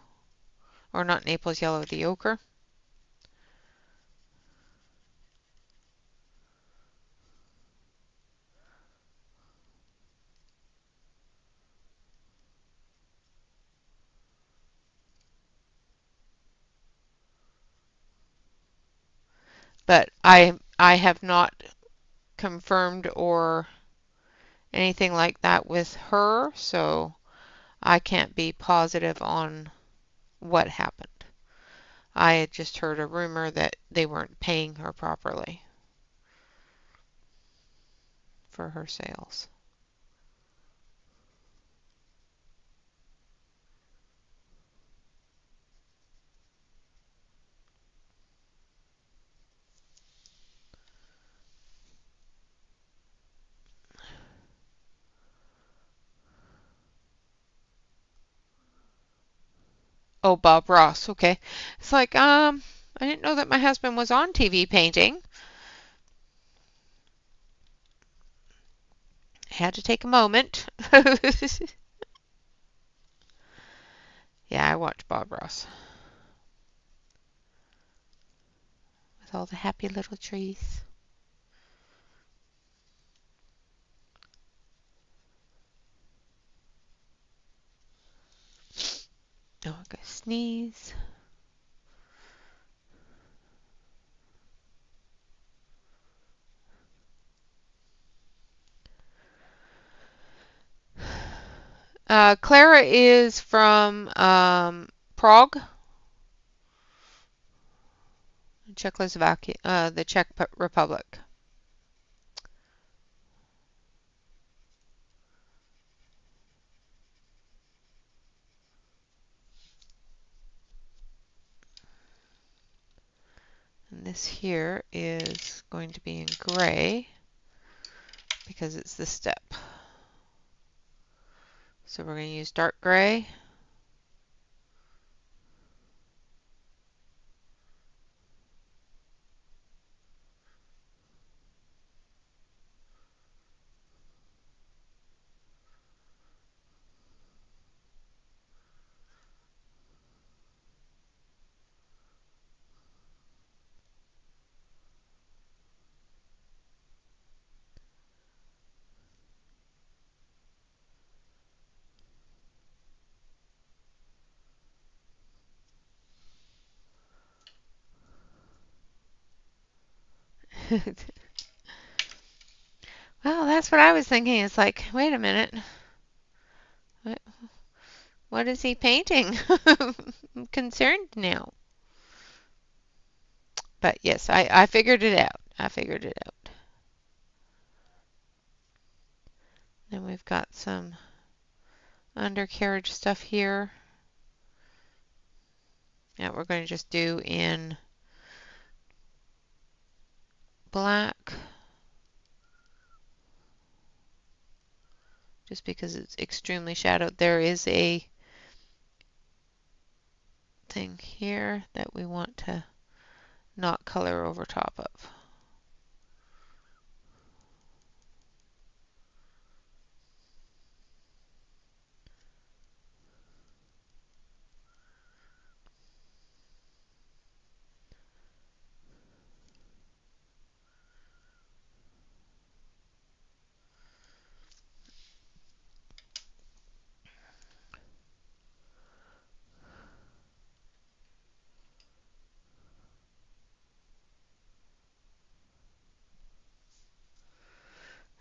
Speaker 1: or not Naples yellow, the ochre. But I have not confirmed or anything like that with her, so I can't be positive on what happened. I had just heard a rumor that they weren't paying her properly for her sales. Oh, Bob Ross, okay. It's like, I didn't know that my husband was on TV painting. I had to take a moment. Yeah, I watch Bob Ross with all the happy little trees. Oh, I'm gonna sneeze. Clara is from Prague, Czechoslovakia, the Czech Republic. And this here is going to be in gray because it's the step. So we're going to use dark gray. Well, that's what I was thinking. It's like, wait a minute. What is he painting? I'm concerned now. But yes, I figured it out. I figured it out. Then we've got some undercarriage stuff here. That we're going to just do in black. Just because it's extremely shadowed. There is a thing here that we want to not color over top of.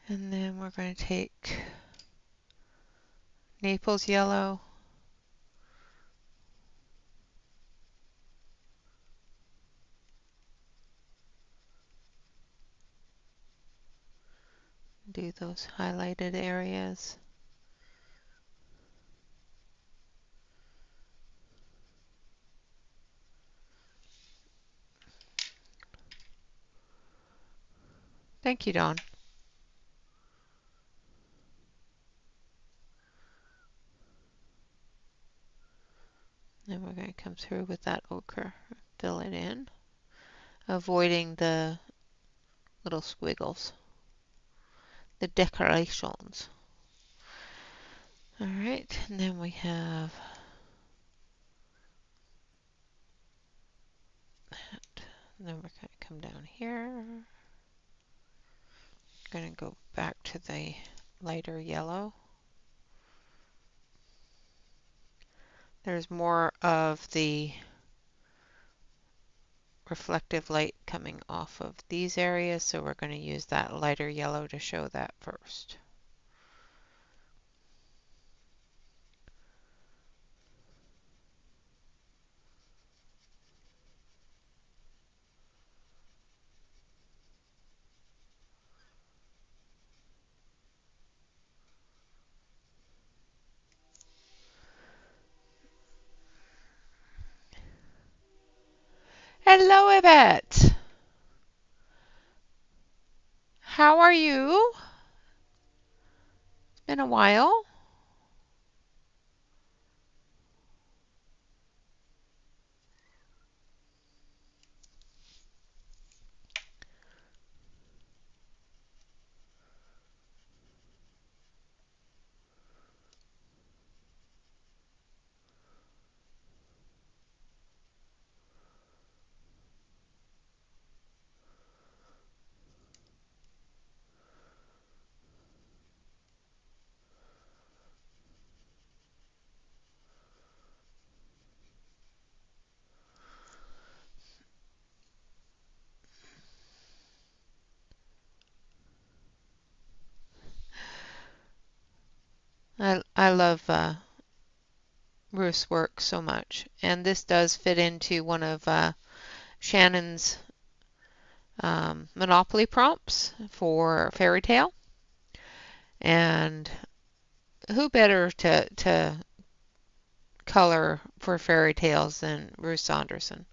Speaker 1: And then we're going to take Naples yellow. Do those highlighted areas. Thank you, Dawn. Then we're going to come through with that ochre, fill it in, avoiding the little squiggles, the decorations. All right, and then we have that. And then we're going to come down here. Going to go back to the lighter yellow. There's more of the reflective light coming off of these areas, so we're going to use that lighter yellow to show that first. Hello, Yvette. How are you? It's been a while. I love Ruth's work so much, and this does fit into one of Shannon's Monopoly prompts for Fairy Tale. And who better to color for fairy tales than Ruth Saunderson?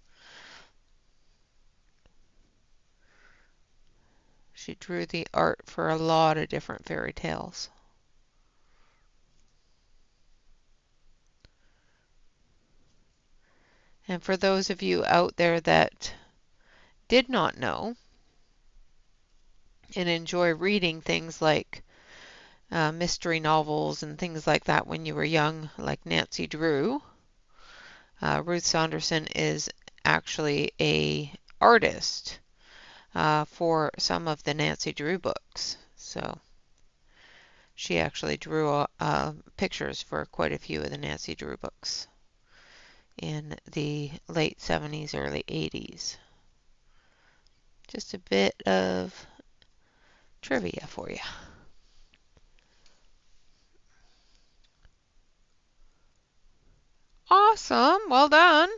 Speaker 1: She drew the art for a lot of different fairy tales. And for those of you out there that did not know and enjoy reading things like mystery novels and things like that when you were young, like Nancy Drew, Ruth Saunderson is actually a artist for some of the Nancy Drew books. So she actually drew pictures for quite a few of the Nancy Drew books in the late 70s, early 80s. Just a bit of trivia for you. Awesome. Well done.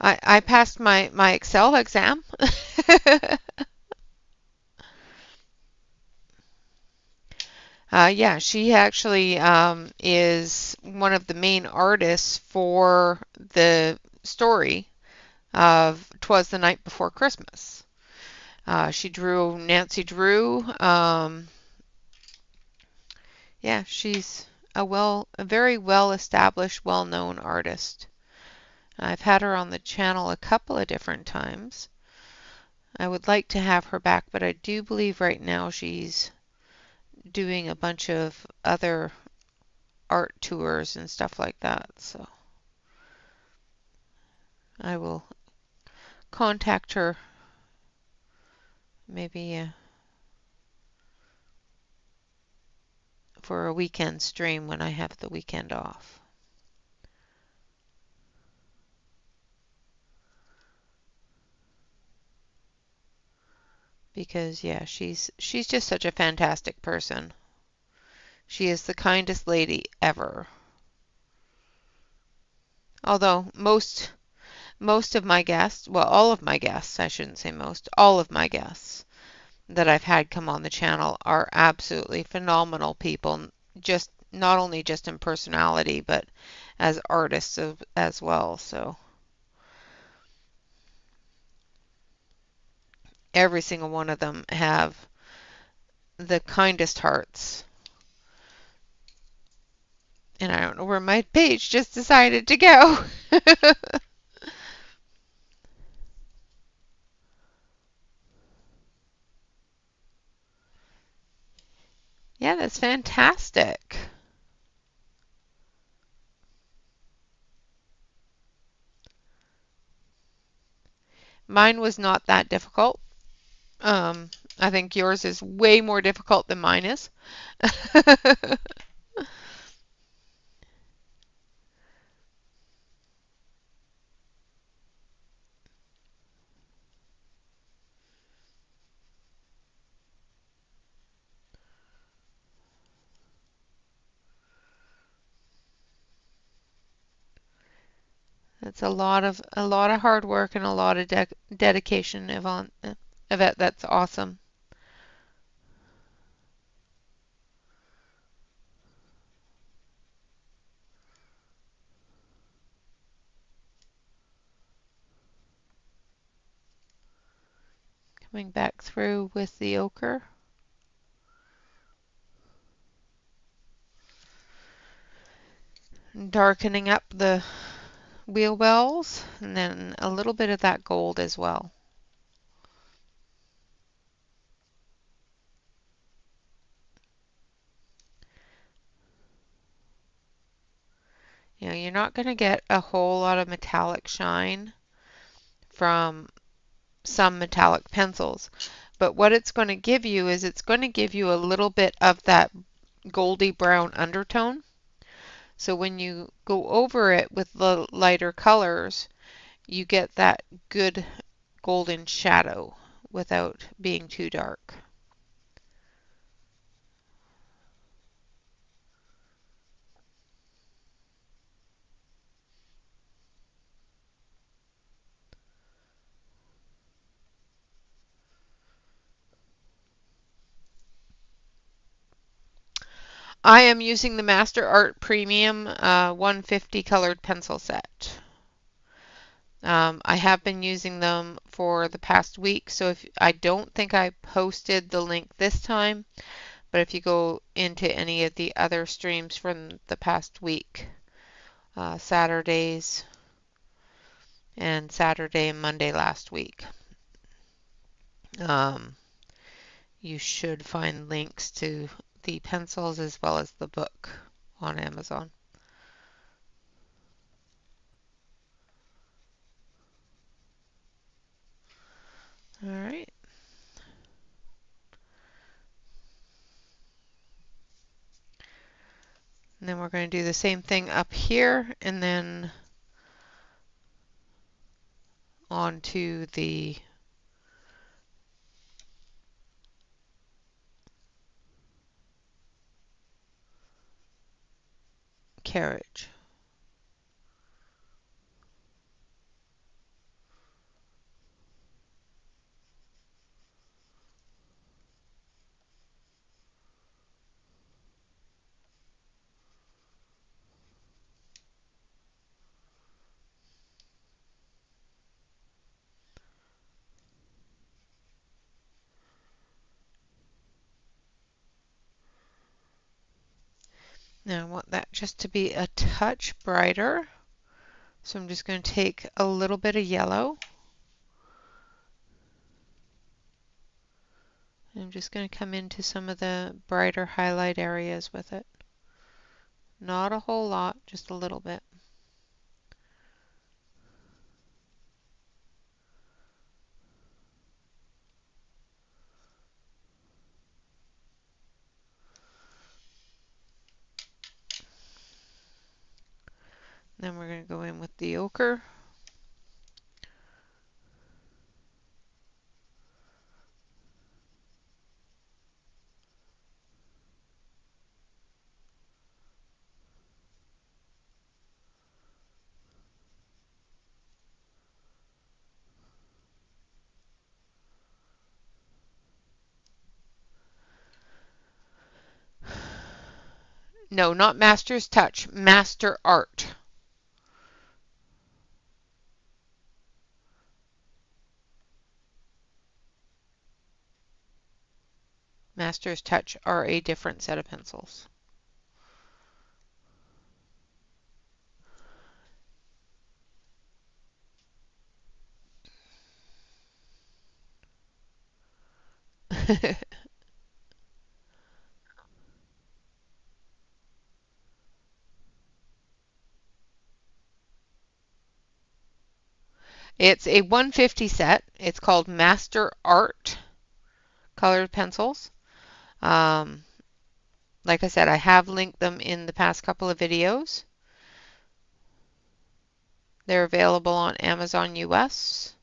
Speaker 1: I passed my Excel exam. Yeah, she actually is one of the main artists for the story of 'Twas the Night Before Christmas. She drew Nancy Drew. Yeah, she's a very well established, well known artist. I've had her on the channel a couple of different times. I would like to have her back, but I do believe right now she's doing a bunch of other art tours and stuff like that. So I will contact her maybe for a weekend stream when I have the weekend off. Because yeah, she's just such a fantastic person. She is the kindest lady ever. Although most of my guests, well, all of my guests, I shouldn't say most, all of my guests that I've had come on the channel are absolutely phenomenal people, just not only just in personality, but as artists as well. So every single one of them have the kindest hearts. And I don't know where my page just decided to go. Yeah, that's fantastic. Mine was not that difficult. I think yours is way more difficult than mine is. It's a lot of hard work and a lot of dedication, Yvonne. Yvette, that's awesome. Coming back through with the ochre. Darkening up the wheel wells, and then a little bit of that gold as well. You know, you're not going to get a whole lot of metallic shine from some metallic pencils, but what it's going to give you is it's going to give you a little bit of that goldy brown undertone. So when you go over it with the lighter colors, you get that good golden shadow without being too dark. I am using the Master Art Premium 150 colored pencil set. I have been using them for the past week, so if I don't think I posted the link this time, but if you go into any of the other streams from the past week, Saturdays and Saturday and Monday last week, um, you should find links to the pencils as well as the book on Amazon. All right. And then we're going to do the same thing up here and then onto the carriage. Now I want that just to be a touch brighter. So I'm just going to take a little bit of yellow. I'm just going to come into some of the brighter highlight areas with it. Not a whole lot, just a little bit. Then we're going to go in with the ochre. No, not Master's Touch, Master Art. Master's Touch are a different set of pencils. It's a 150 set. It's called Master Art colored pencils. Um, like I said, I have linked them in the past couple of videos. They're available on Amazon US.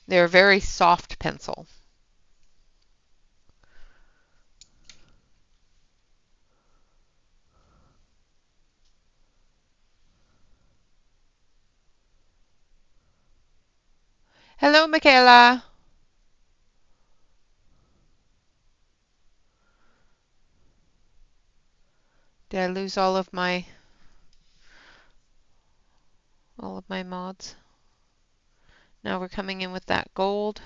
Speaker 1: They're a very soft pencil. Hello, Michaela. Did I lose all of my mods? Now we're coming in with that gold.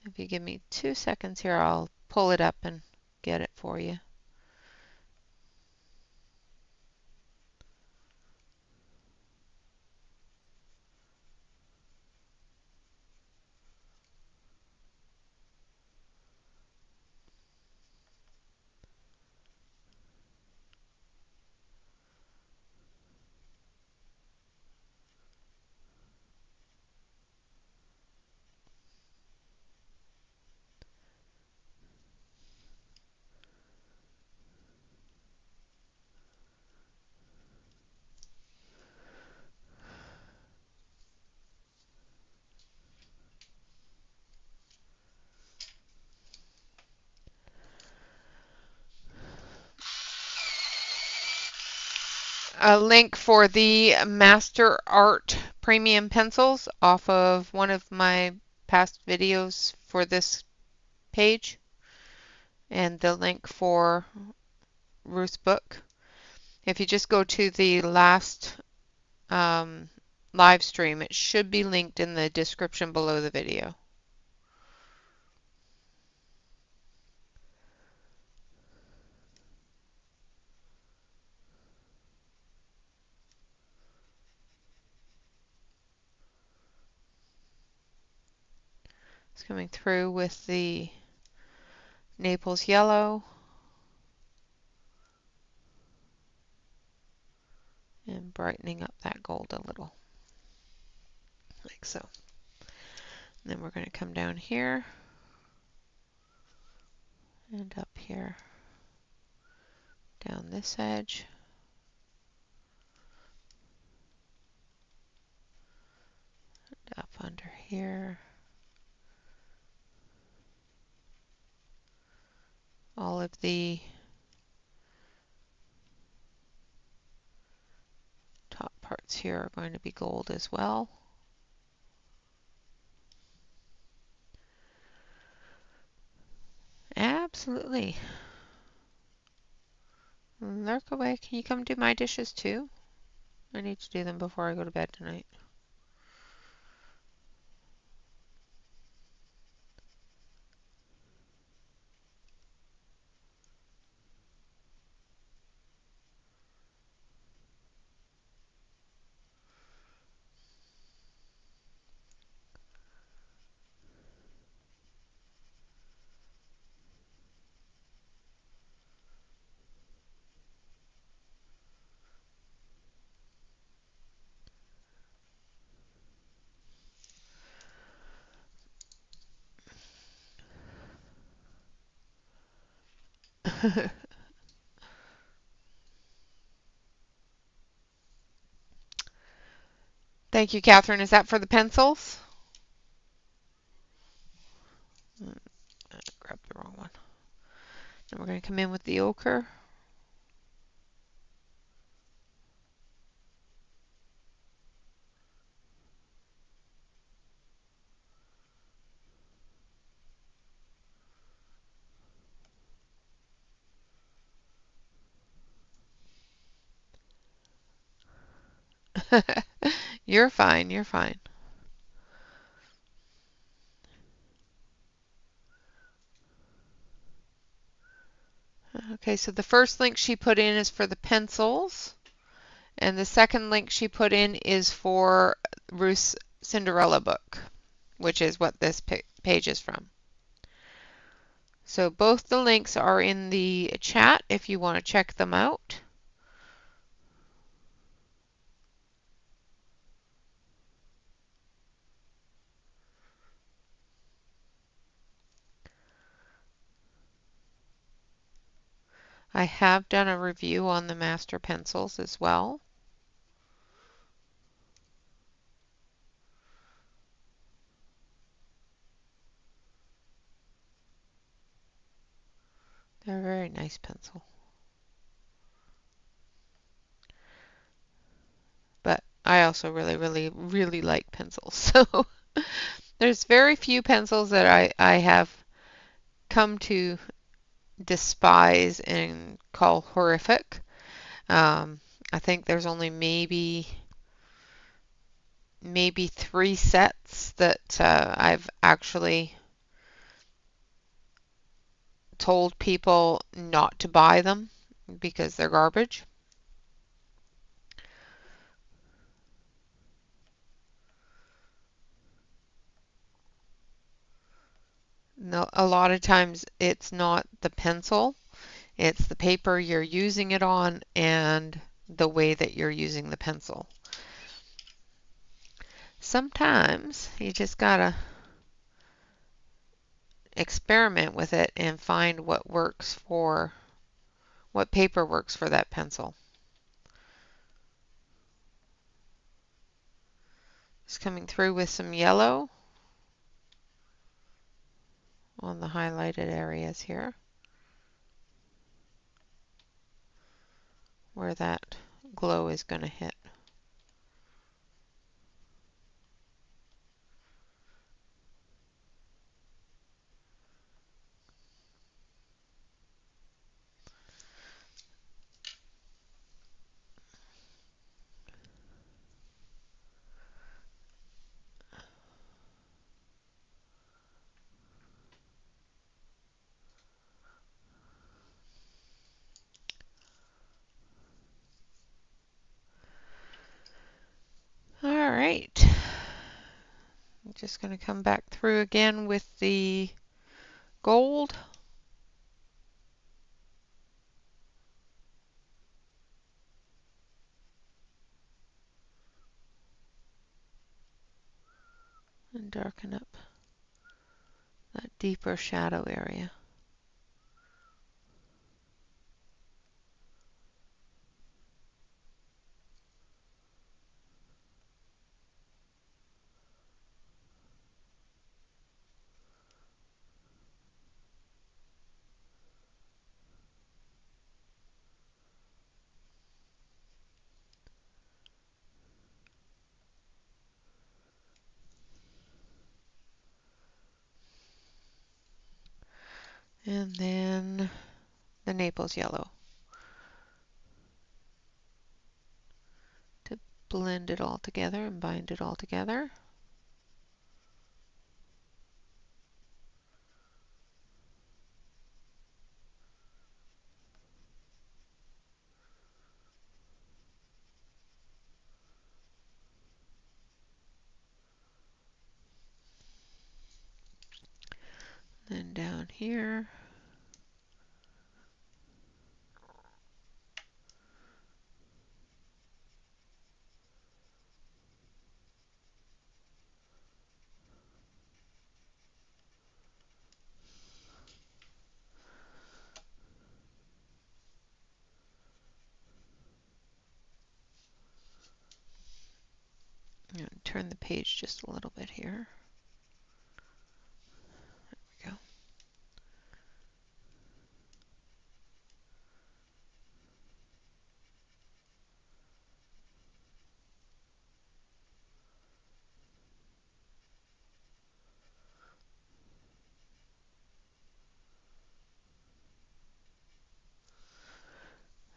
Speaker 1: If you give me 2 seconds here, I'll pull it up and get it for you. A link for the Master Art Premium pencils off of one of my past videos for this page and the link for Ruth's book. If you just go to the last live stream, it should be linked in the description below the video. It's coming through with the Naples yellow and brightening up that gold a little, like so. And then we're going to come down here and up here, down this edge. Up under here. All of the top parts here are going to be gold as well. Absolutely. Lurk away. Can you come do my dishes too? I need to do them before I go to bed tonight. Thank you, Catherine. Is that for the pencils? I grabbed the wrong one. Then we're going to come in with the ochre. You're fine. You're fine. Okay, so the first link she put in is for the pencils, and the second link she put in is for Ruth's Cinderella book, which is what this page is from. So both the links are in the chat if you want to check them out. I have done a review on the master pencils as well. They're a very nice pencil. But I also really like pencils. So there's very few pencils that I have come to despise and call horrific. I think there's only maybe 3 sets that I've actually told people not to buy them because they're garbage. No, a lot of times it's not the pencil, it's the paper you're using it on and the way that you're using the pencil. Sometimes you just gotta experiment with it and find what paper works for that pencil. Just coming through with some yellow on the highlighted areas here where that glow is going to hit. Just going to come back through again with the gold. And darken up that deeper shadow area. And then the Naples yellow to blend it all together and bind it all together. Then down here, turn the page just a little bit here. There we go.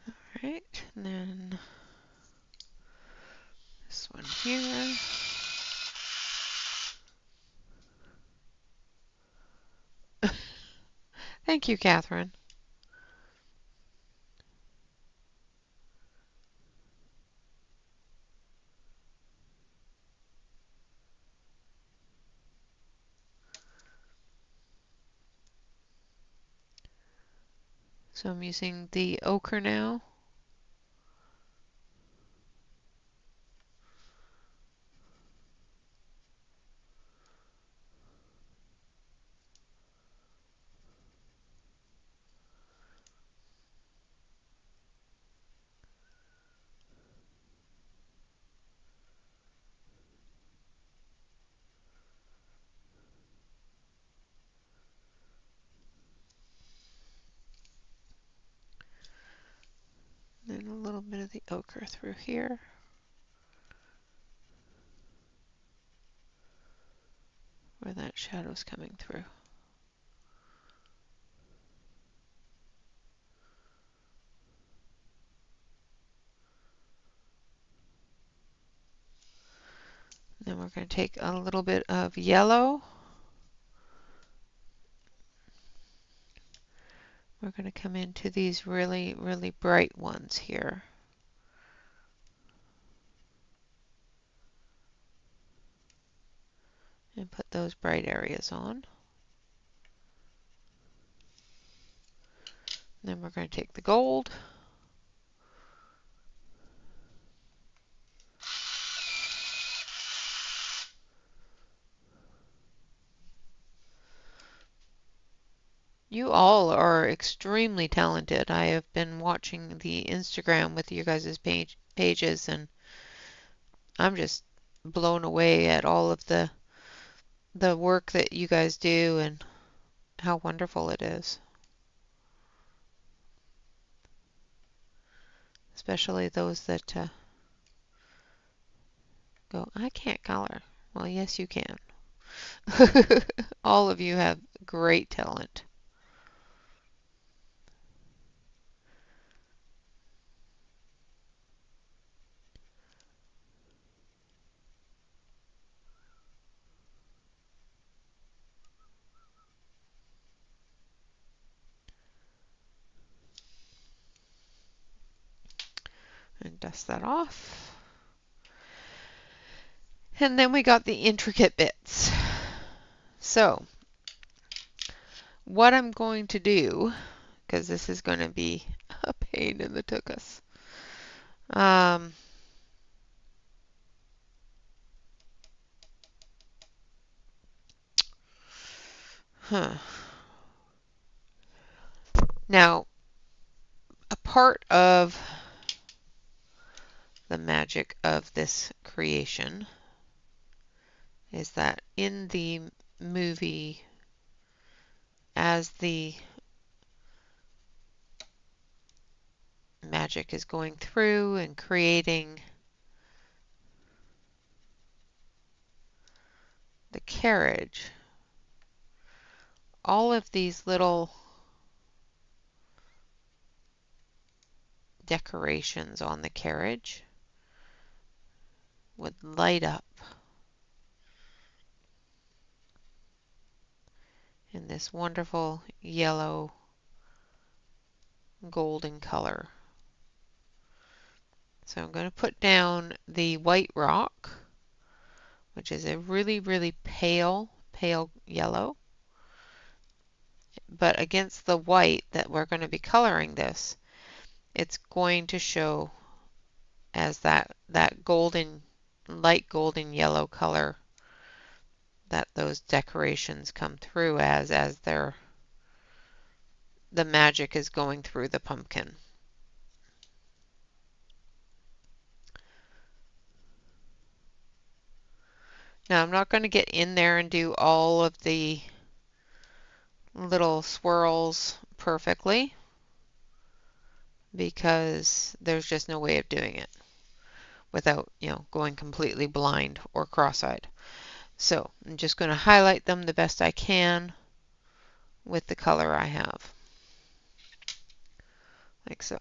Speaker 1: All right, and then this one here. Thank you, Catherine. So I'm using the ochre now. Then a little bit of the ochre through here. Where that shadow's coming through. Then we're going to take a little bit of yellow. We're going to come into these really, really bright ones here. And put those bright areas on. Then we're going to take the gold. You all are extremely talented. I have been watching the Instagram with you guys' pages, and I'm just blown away at all of the work that you guys do and how wonderful it is. Especially those that go, I can't color. Well, yes, you can. All of you have great talent. And dust that off. And then we got the intricate bits. So what I'm going to do, because this is going to be a pain in the tuchus. Now, a part of the magic of this creation is that in the movie, as the magic is going through and creating the carriage, all of these little decorations on the carriage would light up in this wonderful yellow golden color. So I'm going to put down the white rock, which is a really, really pale yellow. But against the white that we're going to be coloring this, it's going to show as that golden, light golden yellow color that those decorations come through as the magic is going through the pumpkin. Now I'm not going to get in there and do all of the little swirls perfectly because there's just no way of doing it without, going completely blind or cross-eyed. So I'm just going to highlight them the best I can with the color I have, like so.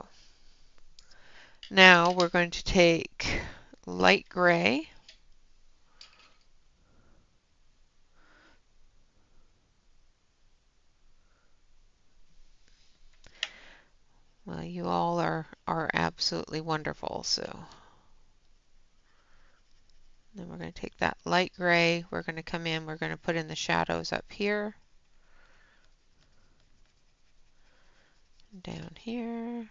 Speaker 1: Now we're going to take light gray, well, you all are absolutely wonderful. So then we're going to take that light gray, we're going to come in, we're going to put in the shadows up here, down here,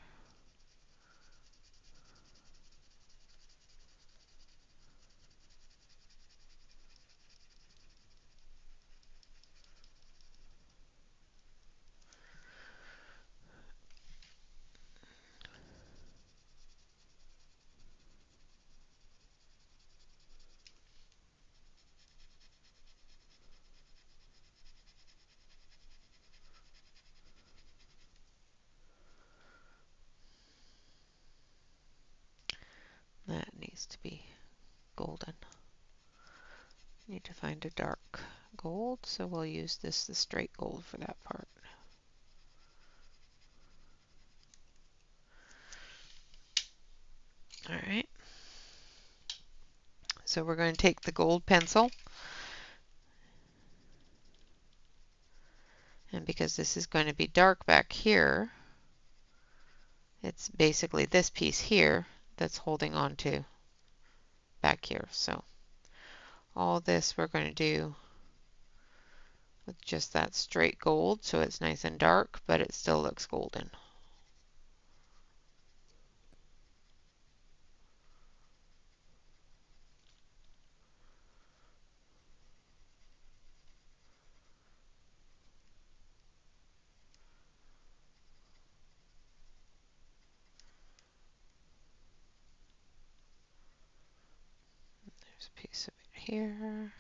Speaker 1: that needs to be golden. Need to find a dark gold, so we'll use the straight gold for that part. All right. So we're going to take the gold pencil, and because this is going to be dark back here, it's basically this piece here that's holding on to back here. So all this we're going to do with just that straight gold, so it's nice and dark, but it still looks golden. There's a piece of it here,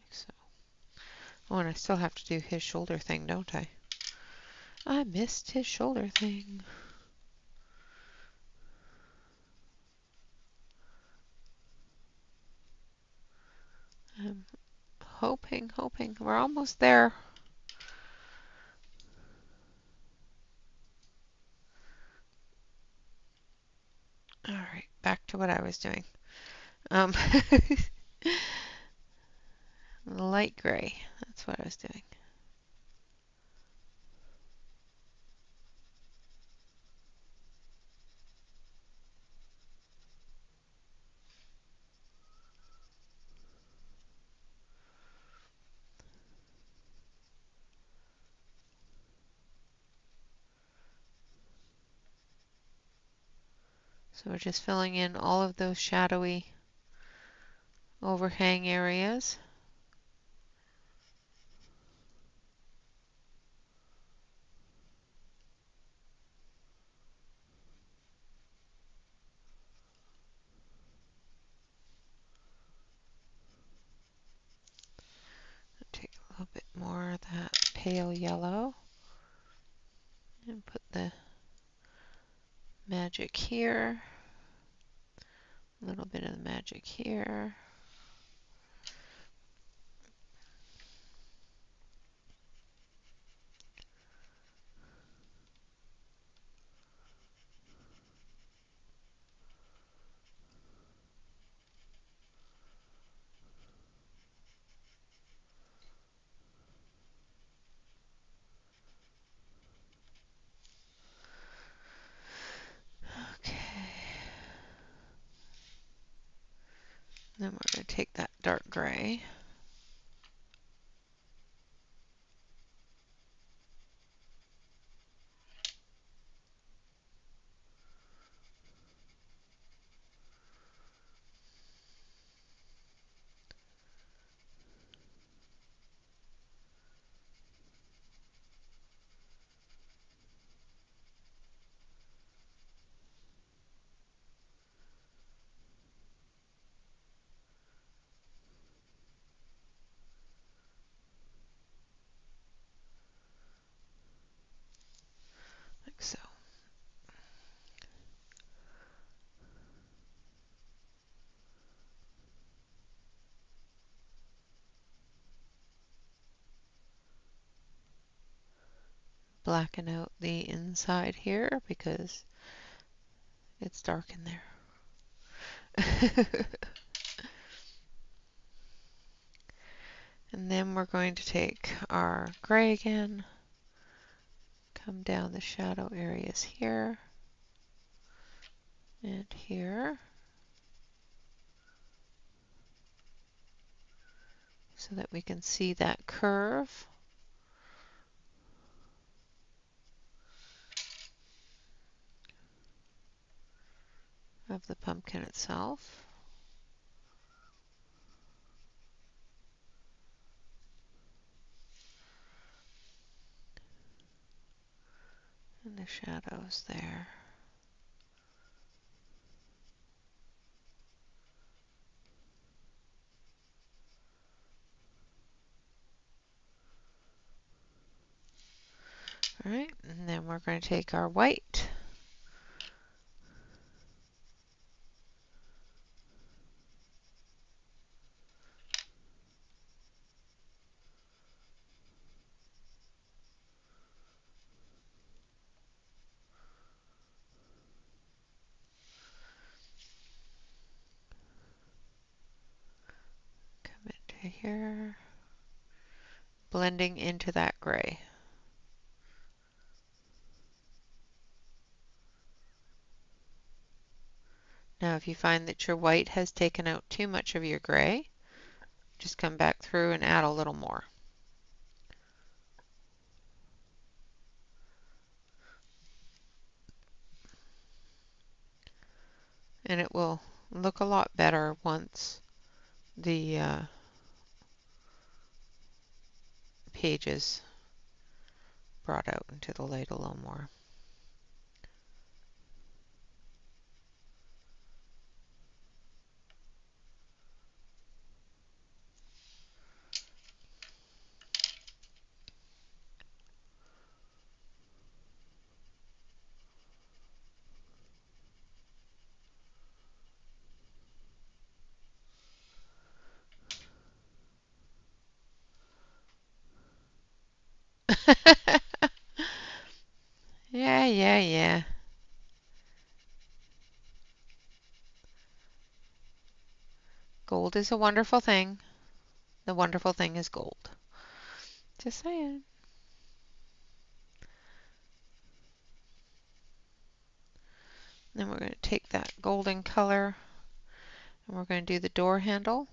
Speaker 1: like so. Oh, and I still have to do his shoulder thing, don't I? I missed his shoulder thing. I'm hoping. We're almost there. All right, back to what I was doing. Light gray, that's what I was doing. So we're just filling in all of those shadowy overhang areas. Take a little bit more of that pale yellow and put the magic here, a little bit of the magic here. Okay. Then we're going to take that dark gray. Like so. Blacken out the inside here because it's dark in there. And then we're going to take our gray again, come down the shadow areas here and here so that we can see that curve of the pumpkin itself. And the shadows there. Alright, and then we're going to take our white come into here, blending into that gray. Now if you find that your white has taken out too much of your gray, just come back through and add a little more. And it will look a lot better once the page is brought out into the light a little more. Yeah, yeah, yeah. Gold is a wonderful thing. The wonderful thing is gold. Just saying. Then we're going to take that golden color and we're going to do the door handle.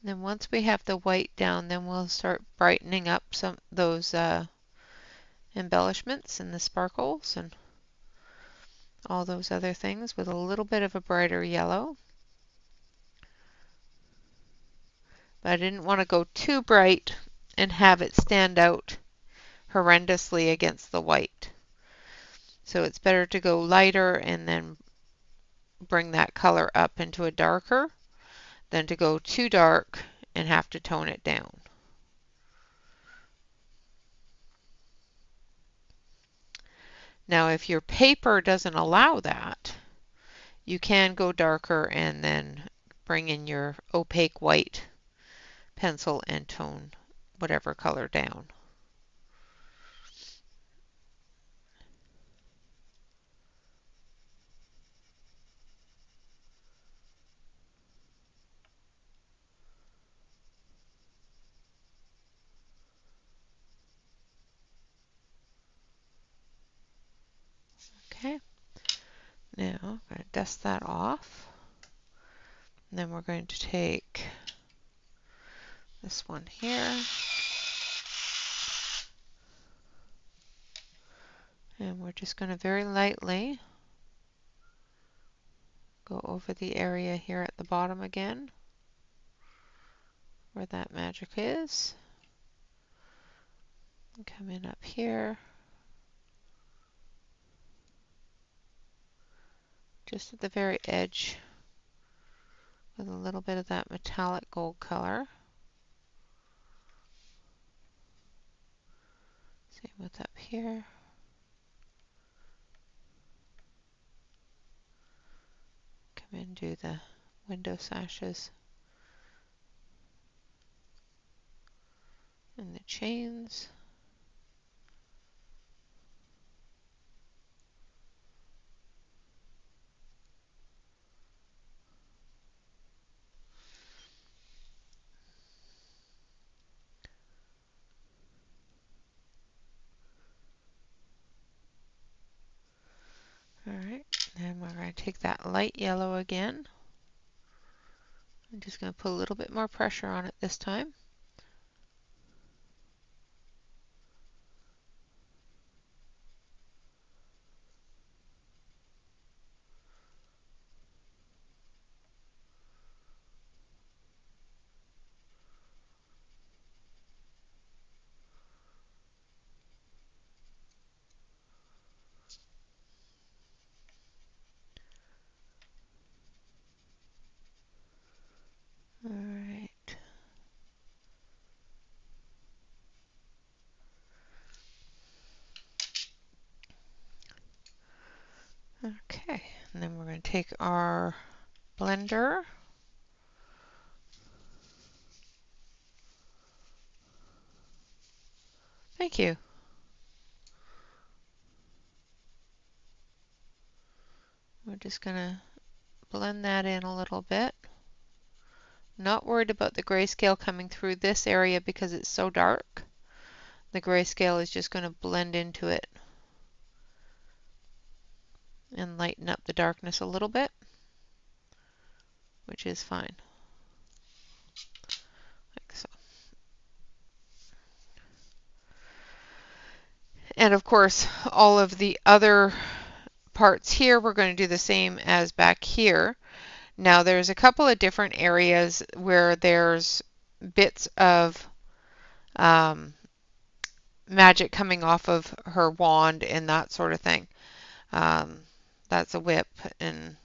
Speaker 1: Then once we have the white down, then we'll start brightening up some those embellishments and the sparkles and all those other things with a little bit of a brighter yellow. But I didn't want to go too bright and have it stand out horrendously against the white. So it's better to go lighter and then bring that color up into a darker than to go too dark and have to tone it down. Now if your paper doesn't allow that, you can go darker and then bring in your opaque white pencil and tone whatever color down. Okay, now I'm going to dust that off. And then we're going to take this one here and we're just going to very lightly go over the area here at the bottom again where that magic is. And come in up here just at the very edge with a little bit of that metallic gold color. Same with up here. Come in and do the window sashes and the chains. Alright, then we're going to take that light yellow again. I'm just going to put a little bit more pressure on it this time. Alright. Okay, and then we're going to take our blender. Thank you. We're just going to blend that in a little bit. Not worried about the grayscale coming through this area because it's so dark. The grayscale is just going to blend into it and lighten up the darkness a little bit, which is fine. Like so. And of course, all of the other parts here, we're going to do the same as back here. Now there's a couple of different areas where there's bits of magic coming off of her wand and that sort of thing. That's a whip and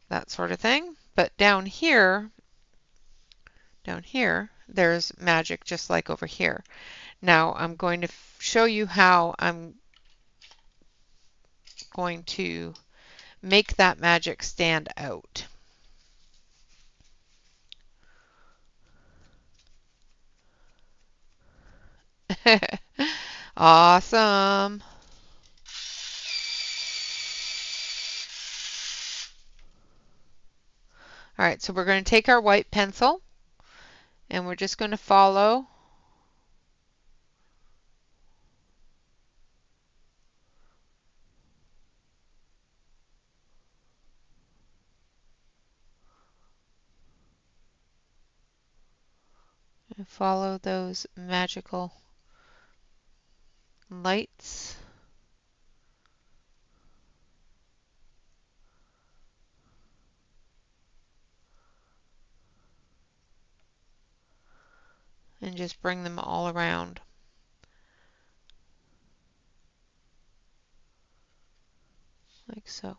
Speaker 1: that sort of thing. But down here, there's magic just like over here. Now I'm going to show you how I'm going to make that magic stand out. Awesome. All right, so we're going to take our white pencil and we're just going to follow Follow those magical lights. And just bring them all around. Like so.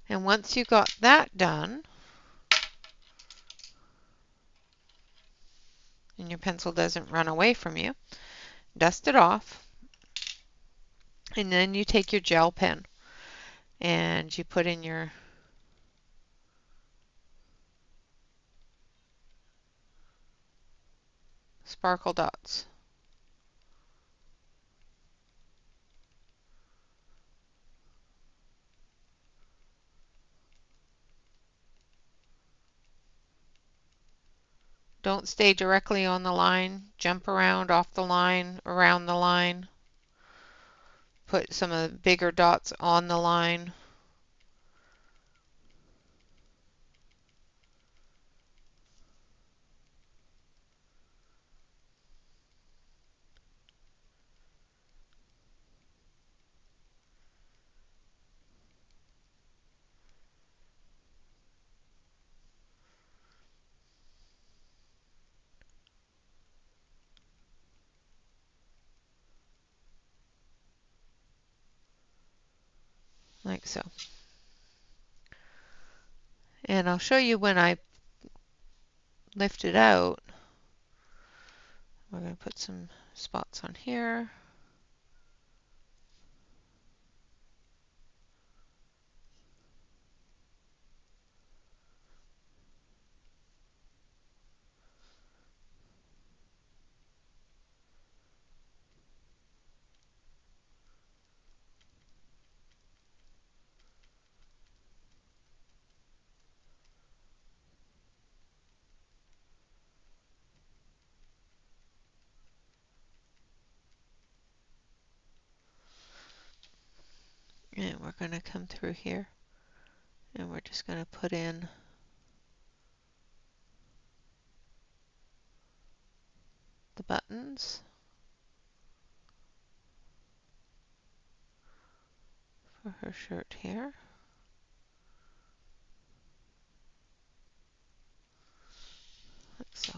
Speaker 1: And once you got that done, and your pencil doesn't run away from you, dust it off. And then you take your gel pen and you put in your sparkle dots. Don't stay directly on the line. Jump around off the line, around the line. Put some of the bigger dots on the line. Like so. And I'll show you when I lift it out. We're going to put some spots on here. And we're going to come through here and we're just going to put in the buttons for her shirt here. Like so.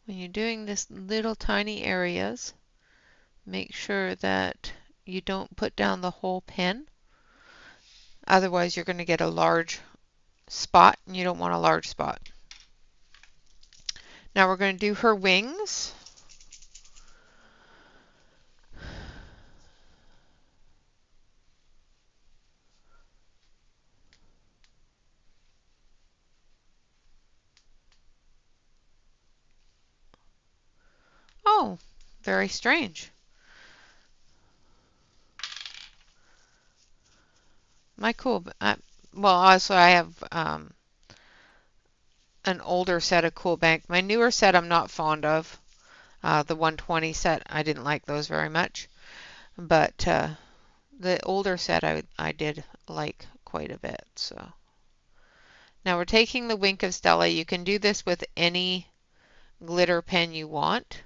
Speaker 1: When you're doing this little tiny areas, make sure that you don't put down the whole pen. Otherwise, you're going to get a large spot, and you don't want a large spot. Now we're going to do her wings. Oh, very strange. My cool, well, also I have an older set of Cool Bank. My newer set I'm not fond of. The 120 set, I didn't like those very much. But the older set I did like quite a bit. So now we're taking the Wink of Stella. You can do this with any glitter pen you want.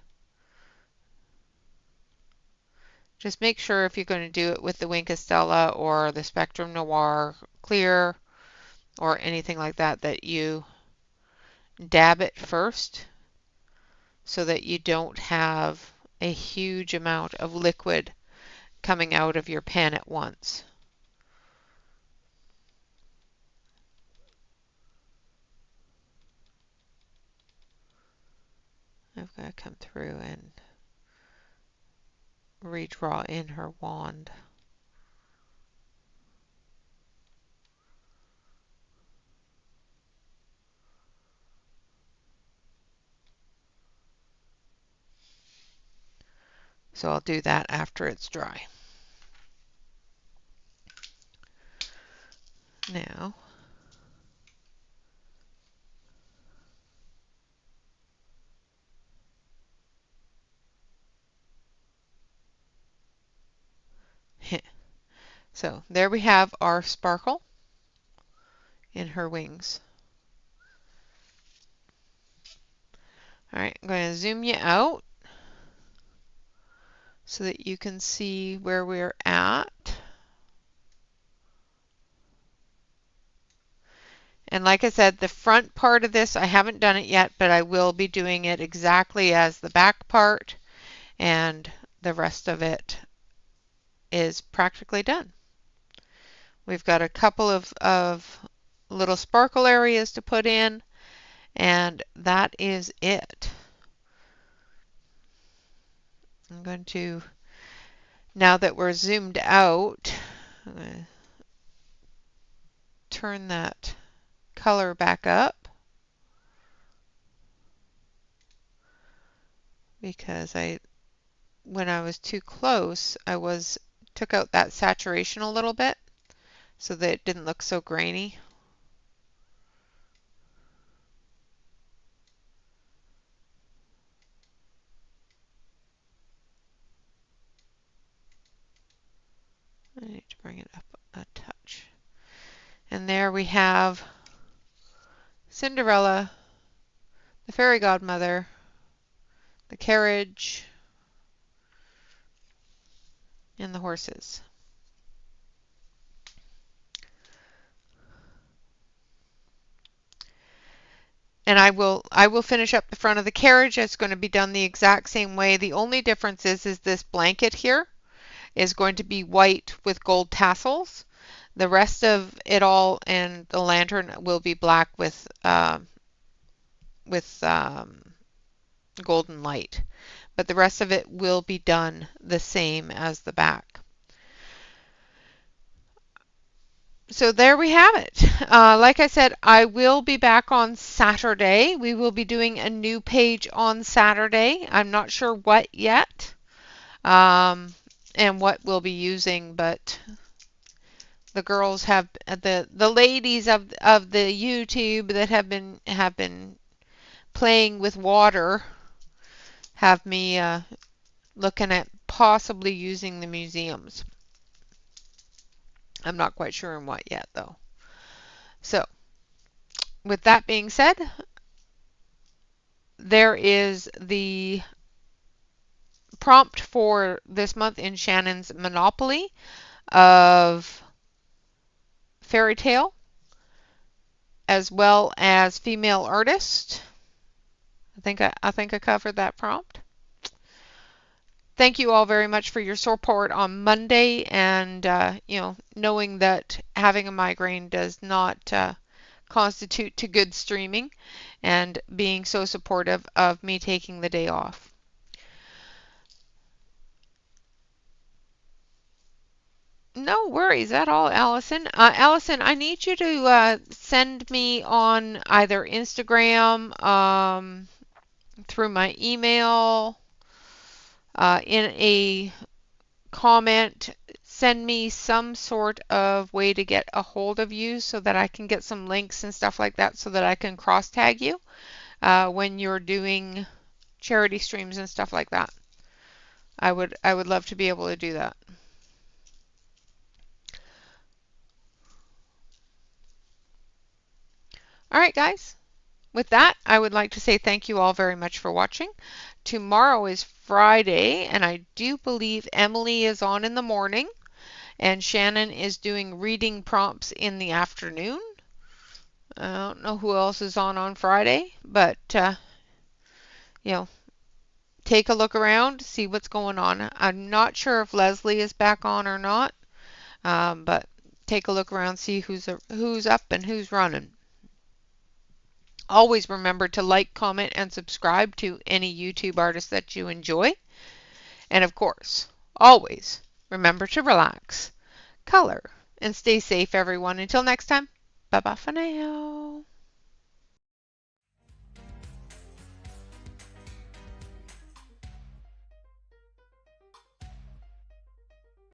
Speaker 1: Just make sure if you're going to do it with the Wink of Stella or the Spectrum Noir Clear or anything like that, that you dab it first so that you don't have a huge amount of liquid coming out of your pen at once. I've got to come through and redraw in her wand. So I'll do that after it's dry. Now, So there we have our sparkle in her wings. All right, I'm going to zoom you out so that you can see where we're at. And like I said, the front part of this, I haven't done it yet, but I will be doing it exactly as the back part, and the rest of it is practically done. We've got a couple of little sparkle areas to put in, and that is it. I'm going to, now that we're zoomed out, I'm going to turn that color back up because when I was too close, took out that saturation a little bit so that it didn't look so grainy. I need to bring it up a touch. And there we have Cinderella, the fairy godmother, the carriage, and the horses. And I will finish up the front of the carriage. It's going to be done the exact same way. The only difference is this blanket here is going to be white with gold tassels. The rest of it all and the lantern will be black with golden light. But the rest of it will be done the same as the back. So there we have it. Like I said, I will be back on Saturday. We will be doing a new page on Saturday. I'm not sure what yet, and what we'll be using, but the girls have the ladies of the YouTube that have been playing with water have me looking at possibly using the museums. I'm not quite sure in what yet, though. So, with that being said, there is the prompt for this month in Shannon's Monopoly of fairy tale, as well as female artist. I think I covered that prompt. Thank you all very much for your support on Monday, and knowing that having a migraine does not constitute to good streaming, and being so supportive of me taking the day off. No worries at all, Allison. Allison, I need you to send me on either Instagram, through my email, in a comment, send me some sort of way to get a hold of you so that I can get some links and stuff like that so that I can cross tag you when you're doing charity streams and stuff like that. I would love to be able to do that. All right, guys. With that, I would like to say thank you all very much for watching. Tomorrow is Friday, and I do believe Emily is on in the morning, and Shannon is doing reading prompts in the afternoon. I don't know who else is on Friday, but take a look around, see what's going on. I'm not sure if Leslie is back on or not, but take a look around, see who's up and who's running. Always remember to like, comment, and subscribe to any YouTube artist that you enjoy. And of course, always remember to relax, color, and stay safe, everyone. Until next time, bye-bye for now.